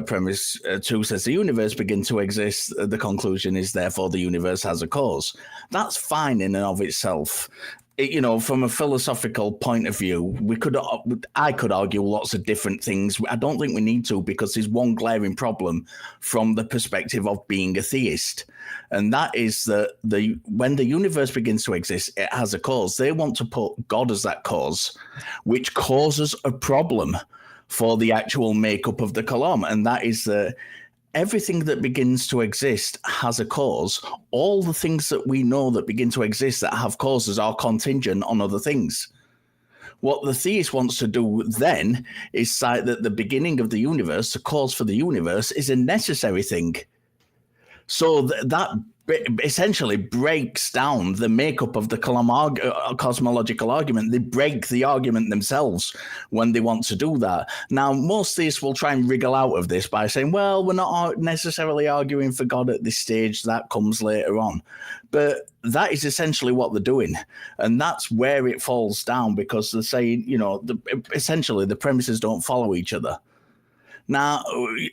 Premise 2 says the universe begins to exist. The conclusion is therefore the universe has a cause. That's fine in and of itself. From a philosophical point of view, I could argue lots of different things. I don't think we need to, because there's one glaring problem from the perspective of being a theist. And that is that when the universe begins to exist, it has a cause. They want to put God as that cause, which causes a problem for the actual makeup of the Kalam. And that is that everything that begins to exist has a cause. All the things that we know that begin to exist that have causes are contingent on other things. What the theist wants to do then is cite that the beginning of the universe, the cause for the universe, is a necessary thing. So that essentially breaks down the makeup of the cosmological argument. They break the argument themselves when they want to do that. Now, most theists will try and wriggle out of this by saying, well, we're not necessarily arguing for God at this stage. That comes later on. But that is essentially what they're doing. And that's where it falls down, because they're saying, essentially the premises don't follow each other. Now,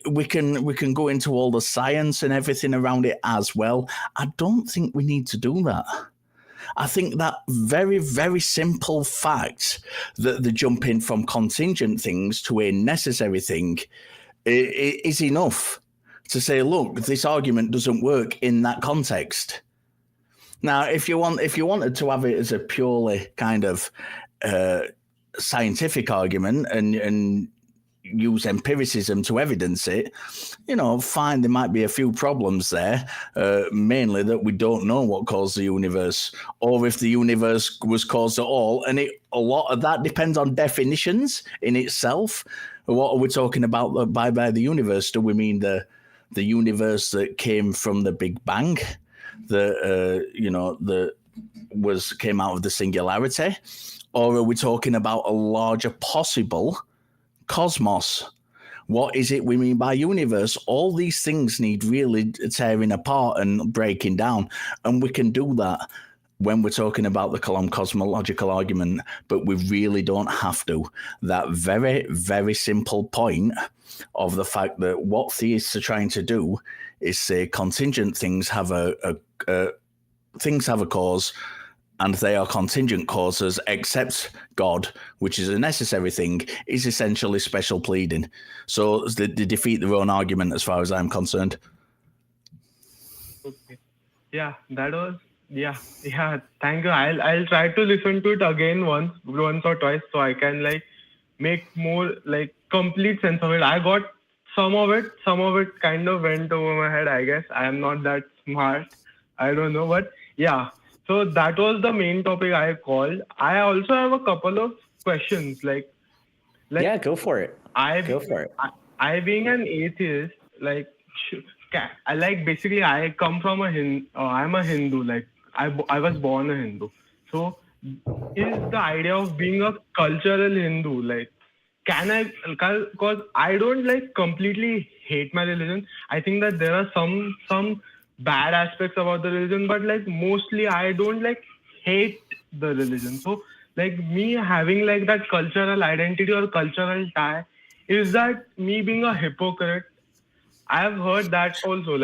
we can go into all the science and everything around it as well. I don't think we need to do that. I think that very, very simple fact that the jumping from contingent things to a necessary thing is enough to say, look, this argument doesn't work in that context. Now, if you wanted to have it as a purely kind of scientific argument and use empiricism to evidence it, fine, there might be a few problems there, mainly that we don't know what caused the universe, or if the universe was caused at all, and a lot of that depends on definitions in itself. What are we talking about by the universe? Do we mean the universe that came from the Big Bang, that came out of the singularity, or are we talking about a larger possible cosmos? What is it we mean by universe? All these things need really tearing apart and breaking down, and we can do that when we're talking about the Kalam cosmological argument, but we really don't have to. That very, very simple point of the fact that what theists are trying to do is say contingent things have a cause, and they are contingent causes, except God, which is a necessary thing, is essentially special pleading. So they defeat their own argument as far as I'm concerned. Okay. Yeah, that was, yeah. Thank you. I'll try to listen to it again once or twice, so I can make more complete sense of it. I got some of it kind of went over my head, I guess. I am not that smart. I don't know, but yeah. So that was the main topic I called. I also have a couple of questions. Yeah, go for it. Go for it. I being an atheist, basically I come from I'm a Hindu. I was born a Hindu. So is the idea of being a cultural Hindu, can I, because I don't completely hate my religion. I think that there are some bad aspects about the religion, but mostly I don't hate the religion. So me having that cultural identity or cultural tie, is that me being a hypocrite? I have heard that also.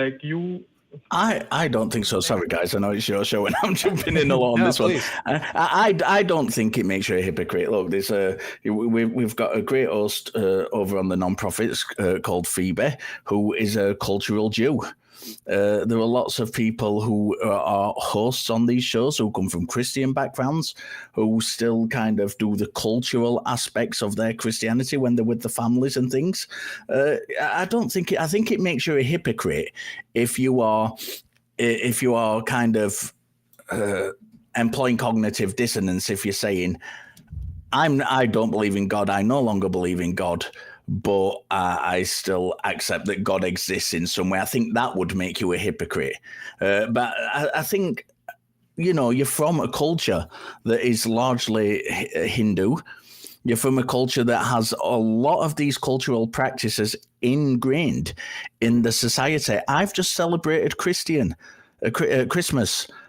I don't think so. Sorry, guys. I know it's your show and I'm jumping in a lot on this one. I don't think it makes you a hypocrite. Look, we've got a great host over on the non-profits called Phoebe, who is a cultural Jew. There are lots of people who are hosts on these shows who come from Christian backgrounds, who still kind of do the cultural aspects of their Christianity when they're with the families and things. I think it makes you a hypocrite if you are kind of employing cognitive dissonance. If you're saying, I don't believe in God, I no longer believe in God, but I still accept that God exists in some way. I think that would make you a hypocrite. But I think, you're from a culture that is largely Hindu. You're from a culture that has a lot of these cultural practices ingrained in the society. I've just celebrated Christmas.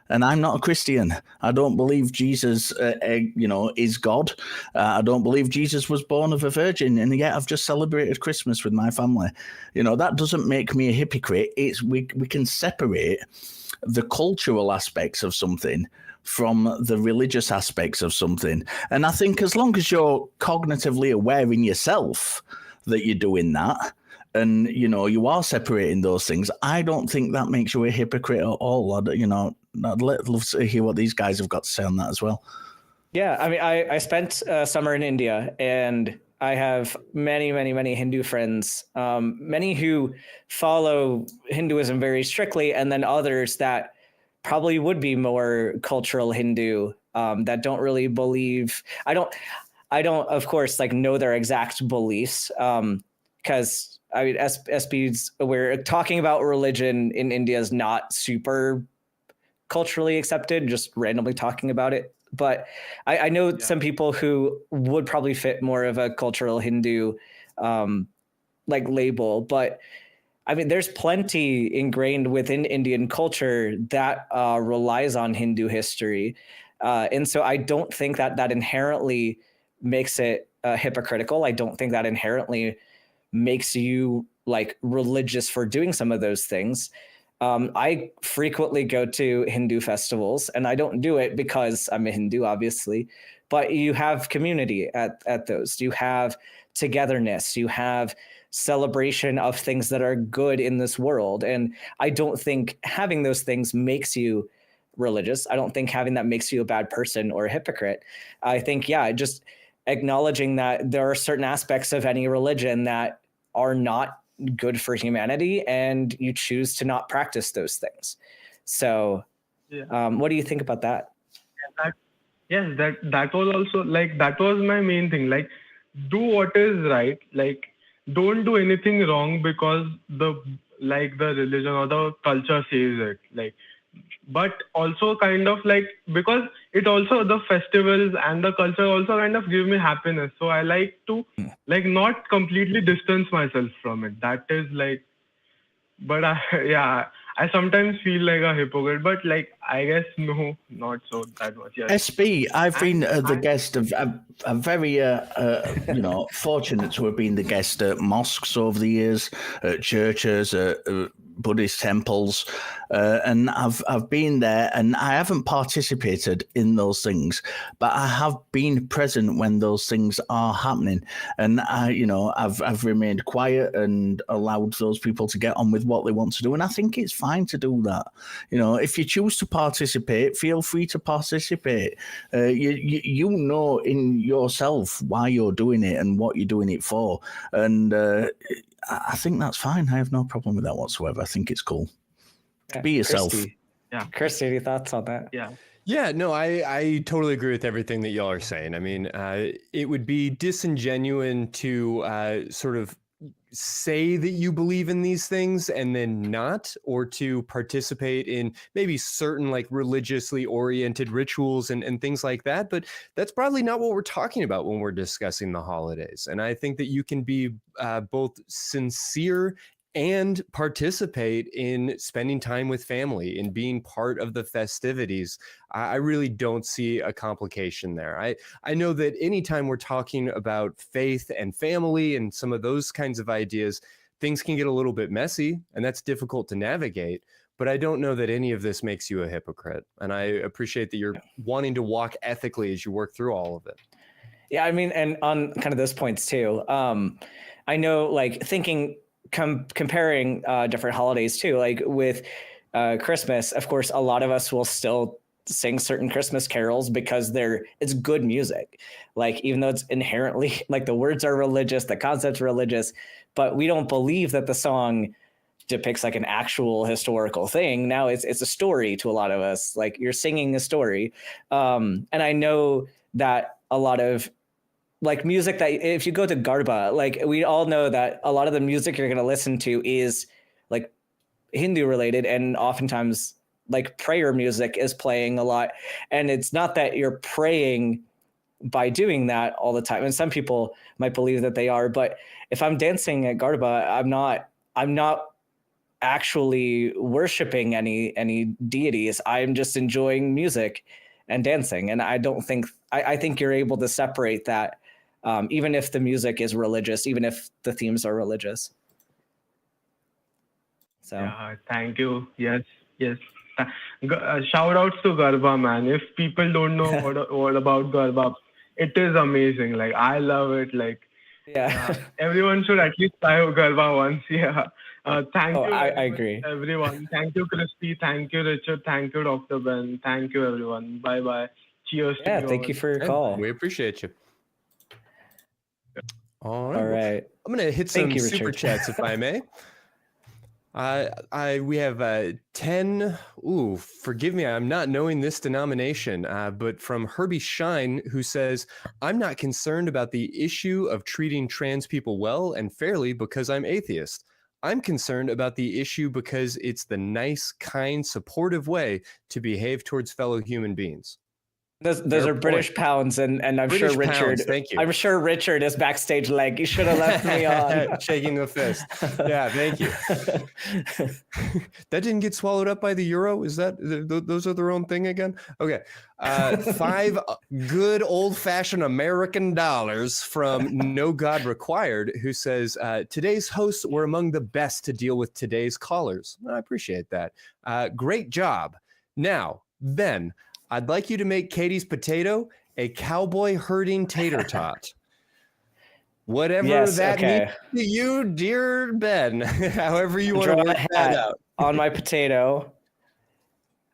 And I'm not a Christian. I don't believe Jesus, is God. I don't believe Jesus was born of a virgin. And yet I've just celebrated Christmas with my family. That doesn't make me a hypocrite. We can separate the cultural aspects of something from the religious aspects of something. And I think as long as you're cognitively aware in yourself that you're doing that, and, you are separating those things, I don't think that makes you a hypocrite at all. I'd love to hear what these guys have got to say on that as well. Yeah, I mean, I spent summer in India, and I have many, many, many Hindu friends, many who follow Hinduism very strictly, and then others that probably would be more cultural Hindu, that don't really believe. I don't, of course, know their exact beliefs, because I mean, SP's aware. Talking about religion in India is not super culturally accepted, just randomly talking about it. But I know some people who would probably fit more of a cultural Hindu label. But I mean, there's plenty ingrained within Indian culture that relies on Hindu history. And so I don't think that inherently makes it hypocritical. I don't think that inherently makes you religious for doing some of those things. I frequently go to Hindu festivals, and I don't do it because I'm a Hindu, obviously, but you have community at those. You have togetherness. You have celebration of things that are good in this world. And I don't think having those things makes you religious. I don't think having that makes you a bad person or a hypocrite. I think, just acknowledging that there are certain aspects of any religion that are not good for humanity, and you choose to not practice those things. So what do you think about that? That was also that was my main thing. Do what is right. Don't do anything wrong because the religion or the culture says it. But also kind of because it also, the festivals and the culture also kind of give me happiness. So I like to not completely distance myself from it. That is but I sometimes feel like a hypocrite, but I guess no, not so that much. Yeah. SB, I've been the guest of. I'm very fortunate to have been the guest at mosques over the years, at churches, Buddhist temples, and I've been there, and I haven't participated in those things, but I have been present when those things are happening, and I've remained quiet and allowed those people to get on with what they want to do, and I think it's fine to do that. If you choose to participate, feel free to participate. You know in yourself why you're doing it and what you're doing it for, and I think that's fine. I have no problem with that whatsoever. I think it's cool. Be yourself. Christy. Christy, any thoughts on that? Yeah, no, I totally agree with everything that y'all are saying. I mean, it would be disingenuous to sort of say that you believe in these things and then not, or to participate in maybe certain religiously oriented rituals and things like that. But that's probably not what we're talking about when we're discussing the holidays. And I think that you can be both sincere and participate in spending time with family and being part of the festivities. I really don't see a complication there. I know that anytime we're talking about faith and family and some of those kinds of ideas, things can get a little bit messy, and that's difficult to navigate. But I don't know that any of this makes you a hypocrite. And I appreciate that you're wanting to walk ethically as you work through all of it. Yeah, I mean, and on kind of those points too, I know thinking comparing different holidays too, like with Christmas, of course, a lot of us will still sing certain Christmas carols because it's good music. Like, even though it's inherently, like, the words are religious, the concept's religious, but we don't believe that the song depicts like an actual historical thing. Now it's a story to a lot of us. Like, you're singing a story. And I know that a lot of like music that if you go to Garba, like, we all know that a lot of the music you're going to listen to is like Hindu related, and oftentimes like prayer music is playing a lot. And it's not that you're praying by doing that all the time. And some people might believe that they are, but if I'm dancing at Garba, I'm not actually worshiping any deities. I'm just enjoying music and dancing. And I think you're able to separate that, even if the music is religious, even if the themes are religious. So Yeah, thank you. Yes. Shout outs to Garba, man. If people don't know what about Garba, it is amazing. Like, I love it. Like, yeah. everyone should at least try Garba once. Yeah. Thank you. I agree. Everyone. Thank you, Christy. Thank you, Richard. Thank you, Dr. Ben. Thank you, everyone. Bye bye. Cheers. Yeah, to thank you for your call. We appreciate you. All right. All right. I'm going to hit some super chats, if I may. We have 10. Ooh, forgive me, I'm not knowing this denomination, but from Herbie Shine, who says, I'm not concerned about the issue of treating trans people well and fairly because I'm atheist. I'm concerned about the issue because it's the nice, kind, supportive way to behave towards fellow human beings. Those are British pounds, and I'm British sure Richard. pounds, thank you. I'm sure Richard is backstage like, you should have left me on, shaking a fist. Yeah, thank you. That didn't get swallowed up by the euro. Is that those are their own thing again? Okay, 5 good old-fashioned American dollars from No God Required, who says today's hosts were among the best to deal with today's callers. I appreciate that. Great job. Now, Ben, I'd like you to make Katie's potato a cowboy herding tater tot. Whatever means to you, dear Ben. However you want to work that out. On my potato.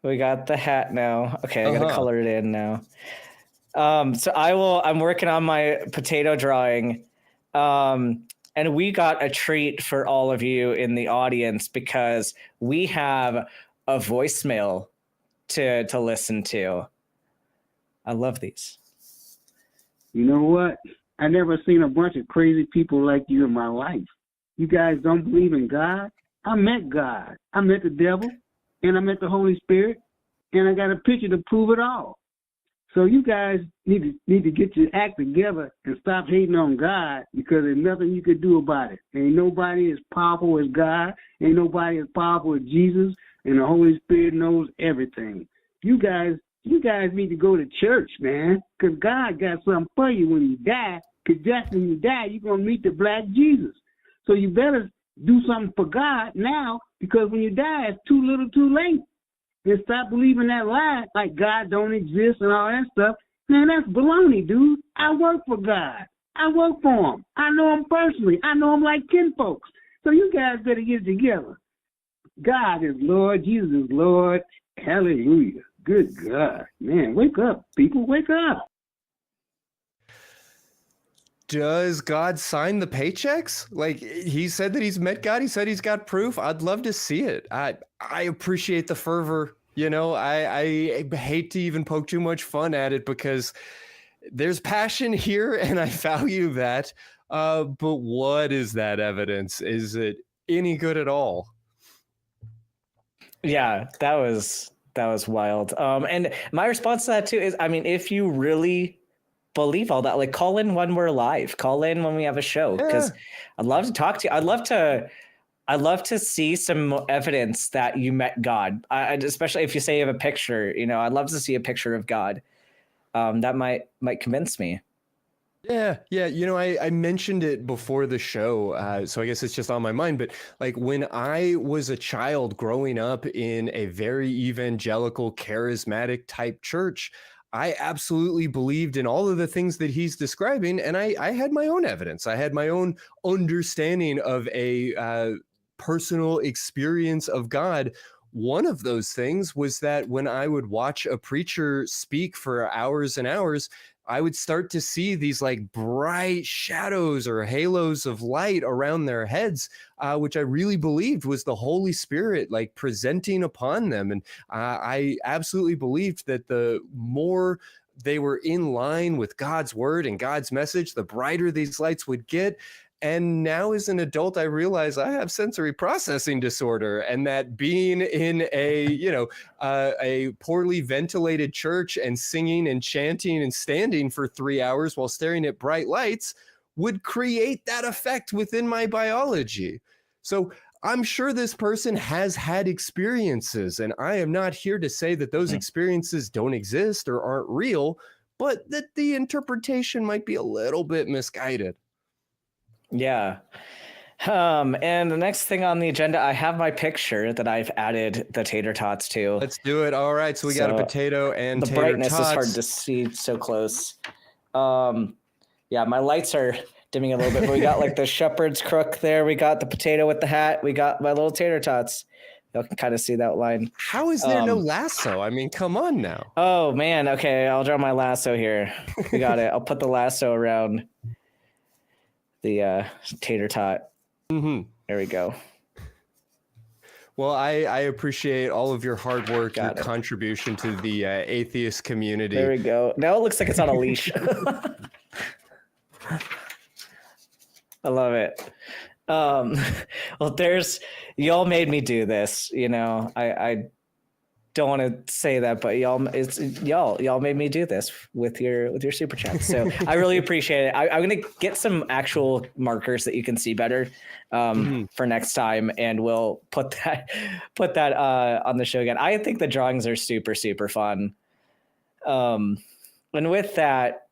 We got the hat now. Okay, I gotta color it in now. So I'm working on my potato drawing. And we got a treat for all of you in the audience because we have a voicemail to listen to. I love these. You know what? I never seen a bunch of crazy people like you in my life. You guys don't believe in God? I met God. I met the devil, and I met the Holy Spirit, and I got a picture to prove it all. So you guys need to get your act together and stop hating on God, because there's nothing you can do about it. Ain't nobody as powerful as God. Ain't nobody as powerful as Jesus. And the Holy Spirit knows everything. You guys need to go to church, man, because God got something for you when you die, because just when you die, you're going to meet the black Jesus. So you better do something for God now, because when you die, it's too little too late. And stop believing that lie, like God don't exist and all that stuff. Man, that's baloney, dude. I work for God. I work for him. I know him personally. I know him like kinfolks. So you guys better get it together. God is Lord. Jesus is Lord. Hallelujah. Good God. Man, wake up, people. Wake up. Does God sign the paychecks? Like, he said that he's met God. He said he's got proof. I'd love to see it. I appreciate the fervor. You know, I hate to even poke too much fun at it because there's passion here and I value that. But what is that evidence? Is it any good at all? Yeah, that was wild. And my response to that too is, I mean, if you really believe all that, like, call in when we're live, call in when we have a show, because I'd love to talk to you. I'd love to see some evidence that you met God. Especially if you say you have a picture, you know, I'd love to see a picture of God. That might convince me. Yeah. You know, I mentioned it before the show, so I guess it's just on my mind. But like when I was a child growing up in a very evangelical, charismatic type church, I absolutely believed in all of the things that he's describing, and I had my own evidence. I had my own understanding of a personal experience of God. One of those things was that when I would watch a preacher speak for hours and hours, I would start to see these like bright shadows or halos of light around their heads, which I really believed was the Holy Spirit like presenting upon them. And I absolutely believed that the more they were in line with God's word and God's message, the brighter these lights would get. And now as an adult, I realize I have sensory processing disorder, and that being in a poorly ventilated church and singing and chanting and standing for 3 hours while staring at bright lights would create that effect within my biology. So I'm sure this person has had experiences, and I am not here to say that those experiences don't exist or aren't real, but that the interpretation might be a little bit misguided. Yeah. And the next thing on the agenda, I have my picture that I've added the tater tots to. Let's do it. All right. So we got a potato and the tater brightness tots. is hard to see so close. Yeah, my lights are dimming a little bit, but we got like the shepherd's crook there. We got the potato with the hat. We got my little tater tots. You can kind of see that line. How is there no lasso? I mean, come on now. Oh, man. Okay, I'll draw my lasso here. We got it. I'll put the lasso around the tater tot. Mm-hmm. There we go. Well, I appreciate all of your hard work, your contribution to the atheist community. There we go. Now it looks like it's on a leash. I love it. Well, y'all made me do this. You know, I don't want to say that, but y'all made me do this with your super chat. So I really appreciate it. I'm gonna get some actual markers that you can see better for next time, and we'll put that on the show again. I think the drawings are super, super fun. And with that,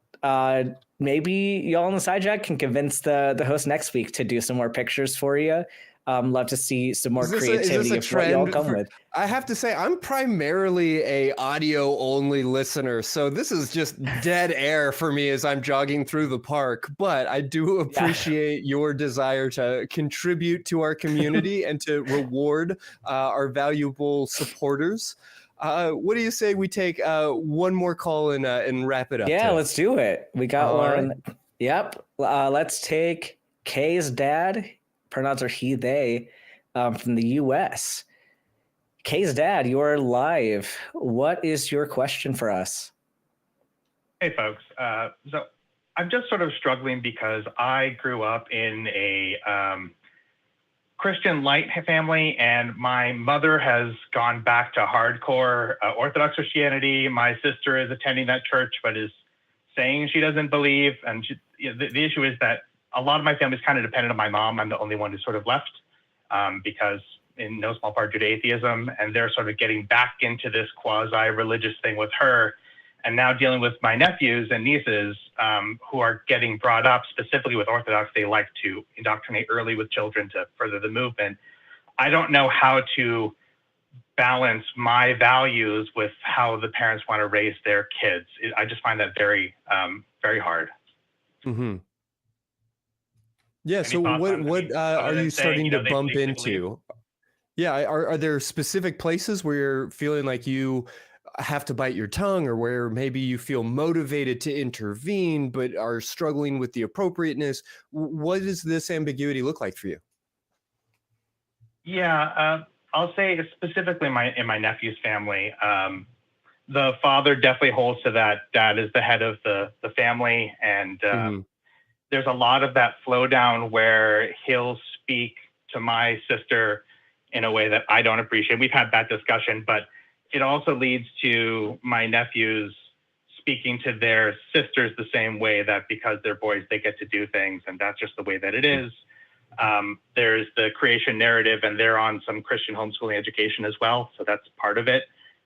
maybe y'all on the side chat can convince the host next week to do some more pictures for you. Love to see some more creativity of what y'all come with. I have to say, I'm primarily a audio only listener, so this is just dead air for me as I'm jogging through the park. But I do appreciate your desire to contribute to our community and to reward our valuable supporters. What do you say we take one more call and wrap it up? Yeah, let's do it. We got one. Right. Yep. Let's take Kay's dad. Pronouns are he, they, from the U.S. Kay's dad, you're live. What is your question for us? Hey, folks. So I'm just sort of struggling because I grew up in a Christian light family, and my mother has gone back to hardcore Orthodox Christianity. My sister is attending that church, but is saying she doesn't believe. And the issue is that a lot of my family is kind of dependent on my mom. I'm the only one who's sort of left because in no small part due to atheism, and they're sort of getting back into this quasi-religious thing with her. And now dealing with my nephews and nieces who are getting brought up specifically with Orthodox. They like to indoctrinate early with children to further the movement. I don't know how to balance my values with how the parents want to raise their kids. I just find that very, very hard. Mm-hmm. Yeah. So what are you starting to bump into? Yeah. Are there specific places where you're feeling like you have to bite your tongue, or where maybe you feel motivated to intervene, but are struggling with the appropriateness? What does this ambiguity look like for you? Yeah. I'll say specifically in my nephew's family, the father definitely holds to that. Dad is the head of the family. And, there's a lot of that flow down where he'll speak to my sister in a way that I don't appreciate. We've had that discussion, but it also leads to my nephews speaking to their sisters the same way, that because they're boys, they get to do things. And that's just the way that it is. There's the creation narrative, and they're on some Christian homeschooling education as well. So that's part of it,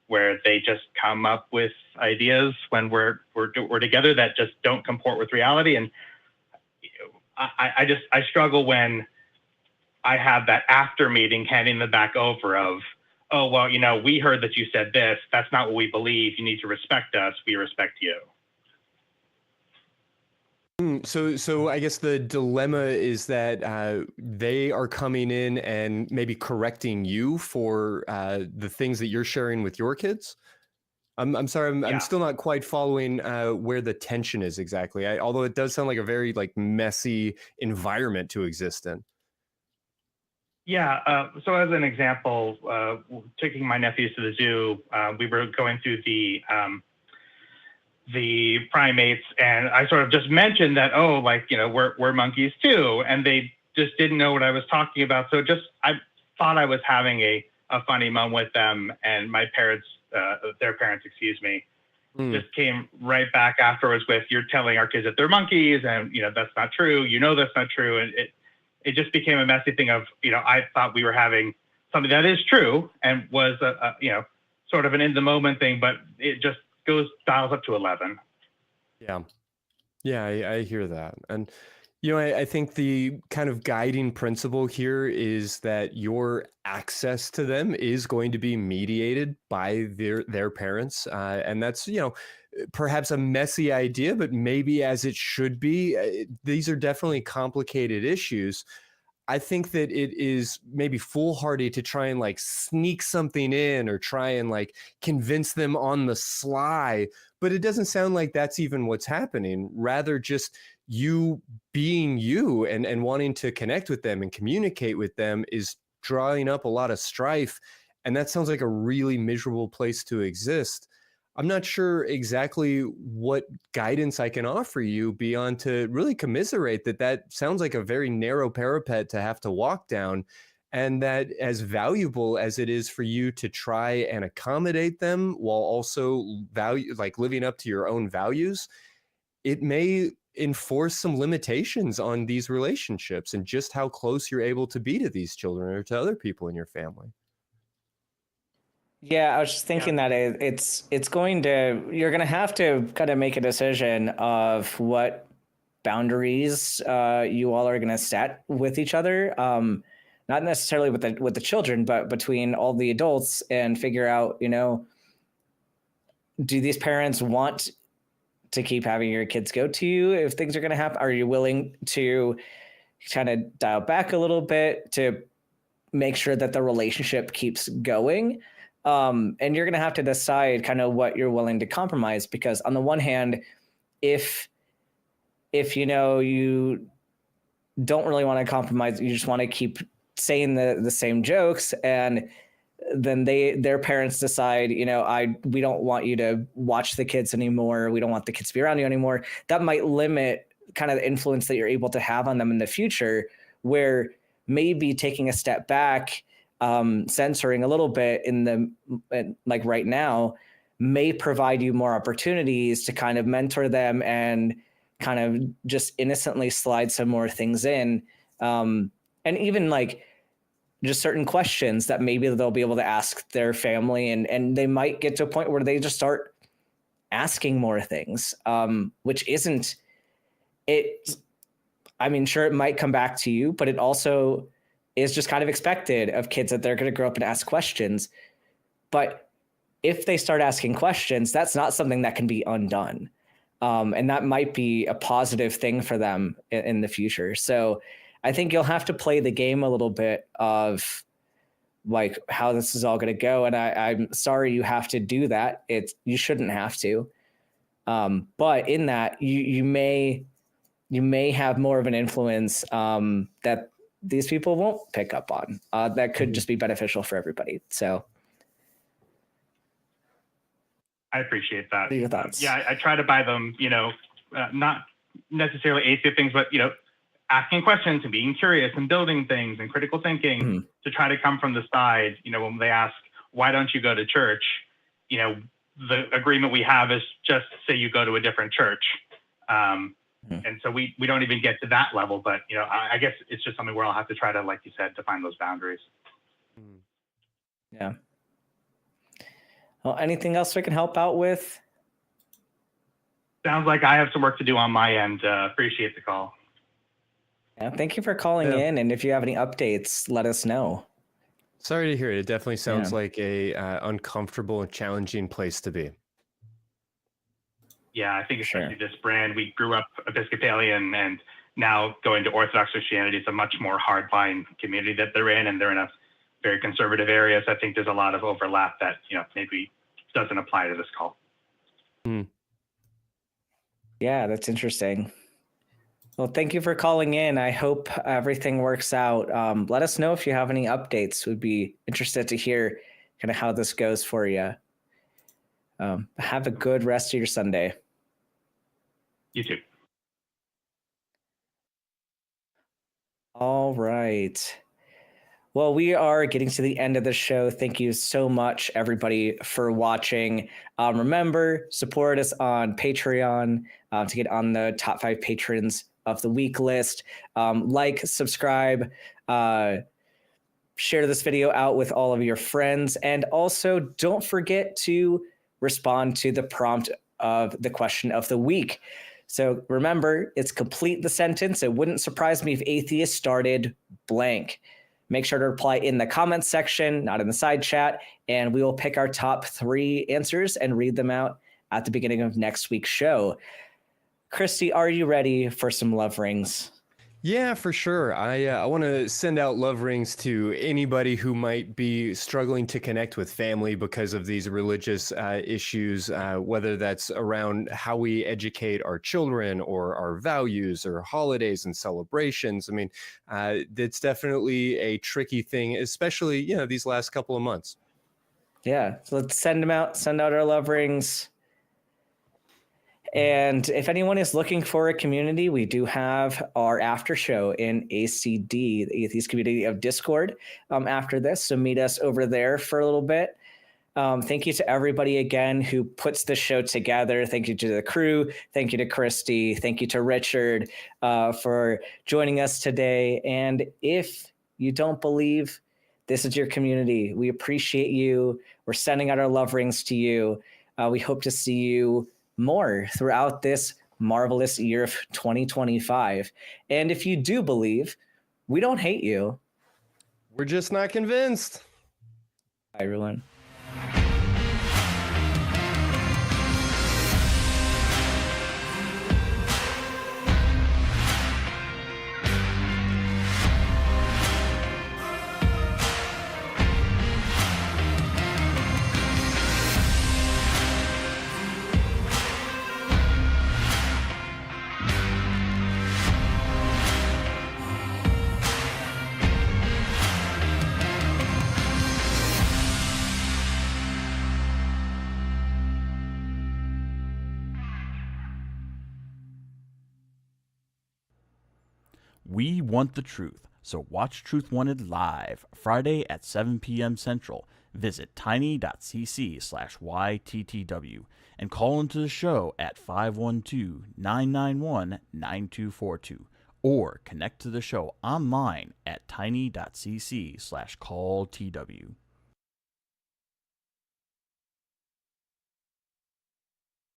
where they just come up with ideas when we're together that just don't comport with reality. And I struggle when I have that after meeting handing them back over of, oh, well, we heard that you said this. That's not what we believe. You need to respect us. We respect you. So I guess the dilemma is that they are coming in and maybe correcting you for the things that you're sharing with your kids. I'm sorry, I'm still not quite following where the tension is exactly. Although it does sound like a very messy environment to exist in. Yeah. So as an example, taking my nephews to the zoo, we were going through the primates, and I sort of just mentioned that, we're monkeys too, and they just didn't know what I was talking about. So I thought I was having a funny moment with them, and my parents, their parents, excuse me, just came right back afterwards with, you're telling our kids that they're monkeys, and that's not true. That's not true, and it just became a messy thing of, I thought we were having something that is true and was sort of an in the moment thing, but it just dials up to 11. Yeah, I hear that. And, I think the kind of guiding principle here is that your access to them is going to be mediated by their parents. And that's, perhaps a messy idea, but maybe as it should be. These are definitely complicated issues. I think that it is maybe foolhardy to try and sneak something in or try and convince them on the sly, but it doesn't sound like that's even what's happening. Rather, just you being you and wanting to connect with them and communicate with them is drawing up a lot of strife. And that sounds like a really miserable place to exist. I'm not sure exactly what guidance I can offer you beyond to really commiserate that sounds like a very narrow parapet to have to walk down, and that as valuable as it is for you to try and accommodate them while also living up to your own values, it may enforce some limitations on these relationships and just how close you're able to be to these children or to other people in your family. Yeah, I was just thinking that you're going to have to kind of make a decision of what boundaries you all are going to set with each other. Not necessarily with the children, but between all the adults, and figure out, do these parents want to keep having your kids go to you if things are going to happen? Are you willing to kind of dial back a little bit to make sure that the relationship keeps going? And you're going to have to decide kind of what you're willing to compromise, because on the one hand, if you don't really want to compromise, you just want to keep saying the same jokes, and then their parents decide, we don't want you to watch the kids anymore. We don't want the kids to be around you anymore. That might limit kind of the influence that you're able to have on them in the future, where maybe taking a step back, censoring a little bit right now may provide you more opportunities to kind of mentor them and kind of just innocently slide some more things in. And even just certain questions that maybe they'll be able to ask their family, and they might get to a point where they just start asking more things, which isn't it. I mean, sure, it might come back to you, but it also is just kind of expected of kids that they're going to grow up and ask questions. But if they start asking questions, that's not something that can be undone. And that might be a positive thing for them in the future. So I think you'll have to play the game a little bit of how this is all going to go. And I'm sorry you have to do that. You shouldn't have to. But in that, you may have more of an influence that these people won't pick up on. That could just be beneficial for everybody. So I appreciate that. What are your thoughts? I try to buy them, not necessarily atheist things, but, asking questions and being curious and building things and critical thinking to try to come from the side. When they ask, why don't you go to church? The agreement we have is just say you go to a different church. And so we don't even get to that level, but I guess it's just something where I'll have to try to, like you said, define those boundaries. Yeah. Well, anything else we can help out with? Sounds like I have some work to do on my end. Appreciate the call. Yeah, thank you for calling in. And if you have any updates, let us know. Sorry to hear it. It definitely sounds like a uncomfortable and challenging place to be. Yeah, I think especially this brand, we grew up Episcopalian, and now going to Orthodox Christianity is a much more hardline community that they're in, and they're in a very conservative area. So I think there's a lot of overlap that, maybe doesn't apply to this call. Yeah, that's interesting. Well, thank you for calling in. I hope everything works out. Let us know if you have any updates. We'd be interested to hear kind of how this goes for you. Have a good rest of your Sunday. You too. All right. Well, we are getting to the end of the show. Thank you so much, everybody, for watching. Remember, support us on Patreon to get on the top 5 patrons of the week list. Like, subscribe, share this video out with all of your friends. And also, don't forget to respond to the prompt of the question of the week. So remember, it's complete the sentence. It wouldn't surprise me if atheists started blank. Make sure to reply in the comments section, not in the side chat, and we will pick our top 3 answers and read them out at the beginning of next week's show. Christy, are you ready for some love rings? Yeah, for sure. I want to send out love rings to anybody who might be struggling to connect with family because of these religious issues, whether that's around how we educate our children or our values or holidays and celebrations. I mean, it's definitely a tricky thing, especially, these last couple of months. Yeah, so let's send them out, send out our love rings. And if anyone is looking for a community, we do have our after show in ACD, the Atheist Community of Discord, after this. So meet us over there for a little bit. Thank you to everybody again who puts the show together. Thank you to the crew. Thank you to Christy. Thank you to Richard for joining us today. And if you don't believe this is your community, we appreciate you. We're sending out our love rings to you. We hope to see you more throughout this marvelous year of 2025. And if you do believe, we don't hate you. We're just not convinced. Bye, everyone. We want the truth, so watch Truth Wanted live, Friday at 7 p.m. Central. Visit tiny.cc/YTTW and call into the show at 512-991-9242 or connect to the show online at tiny.cc/calltw.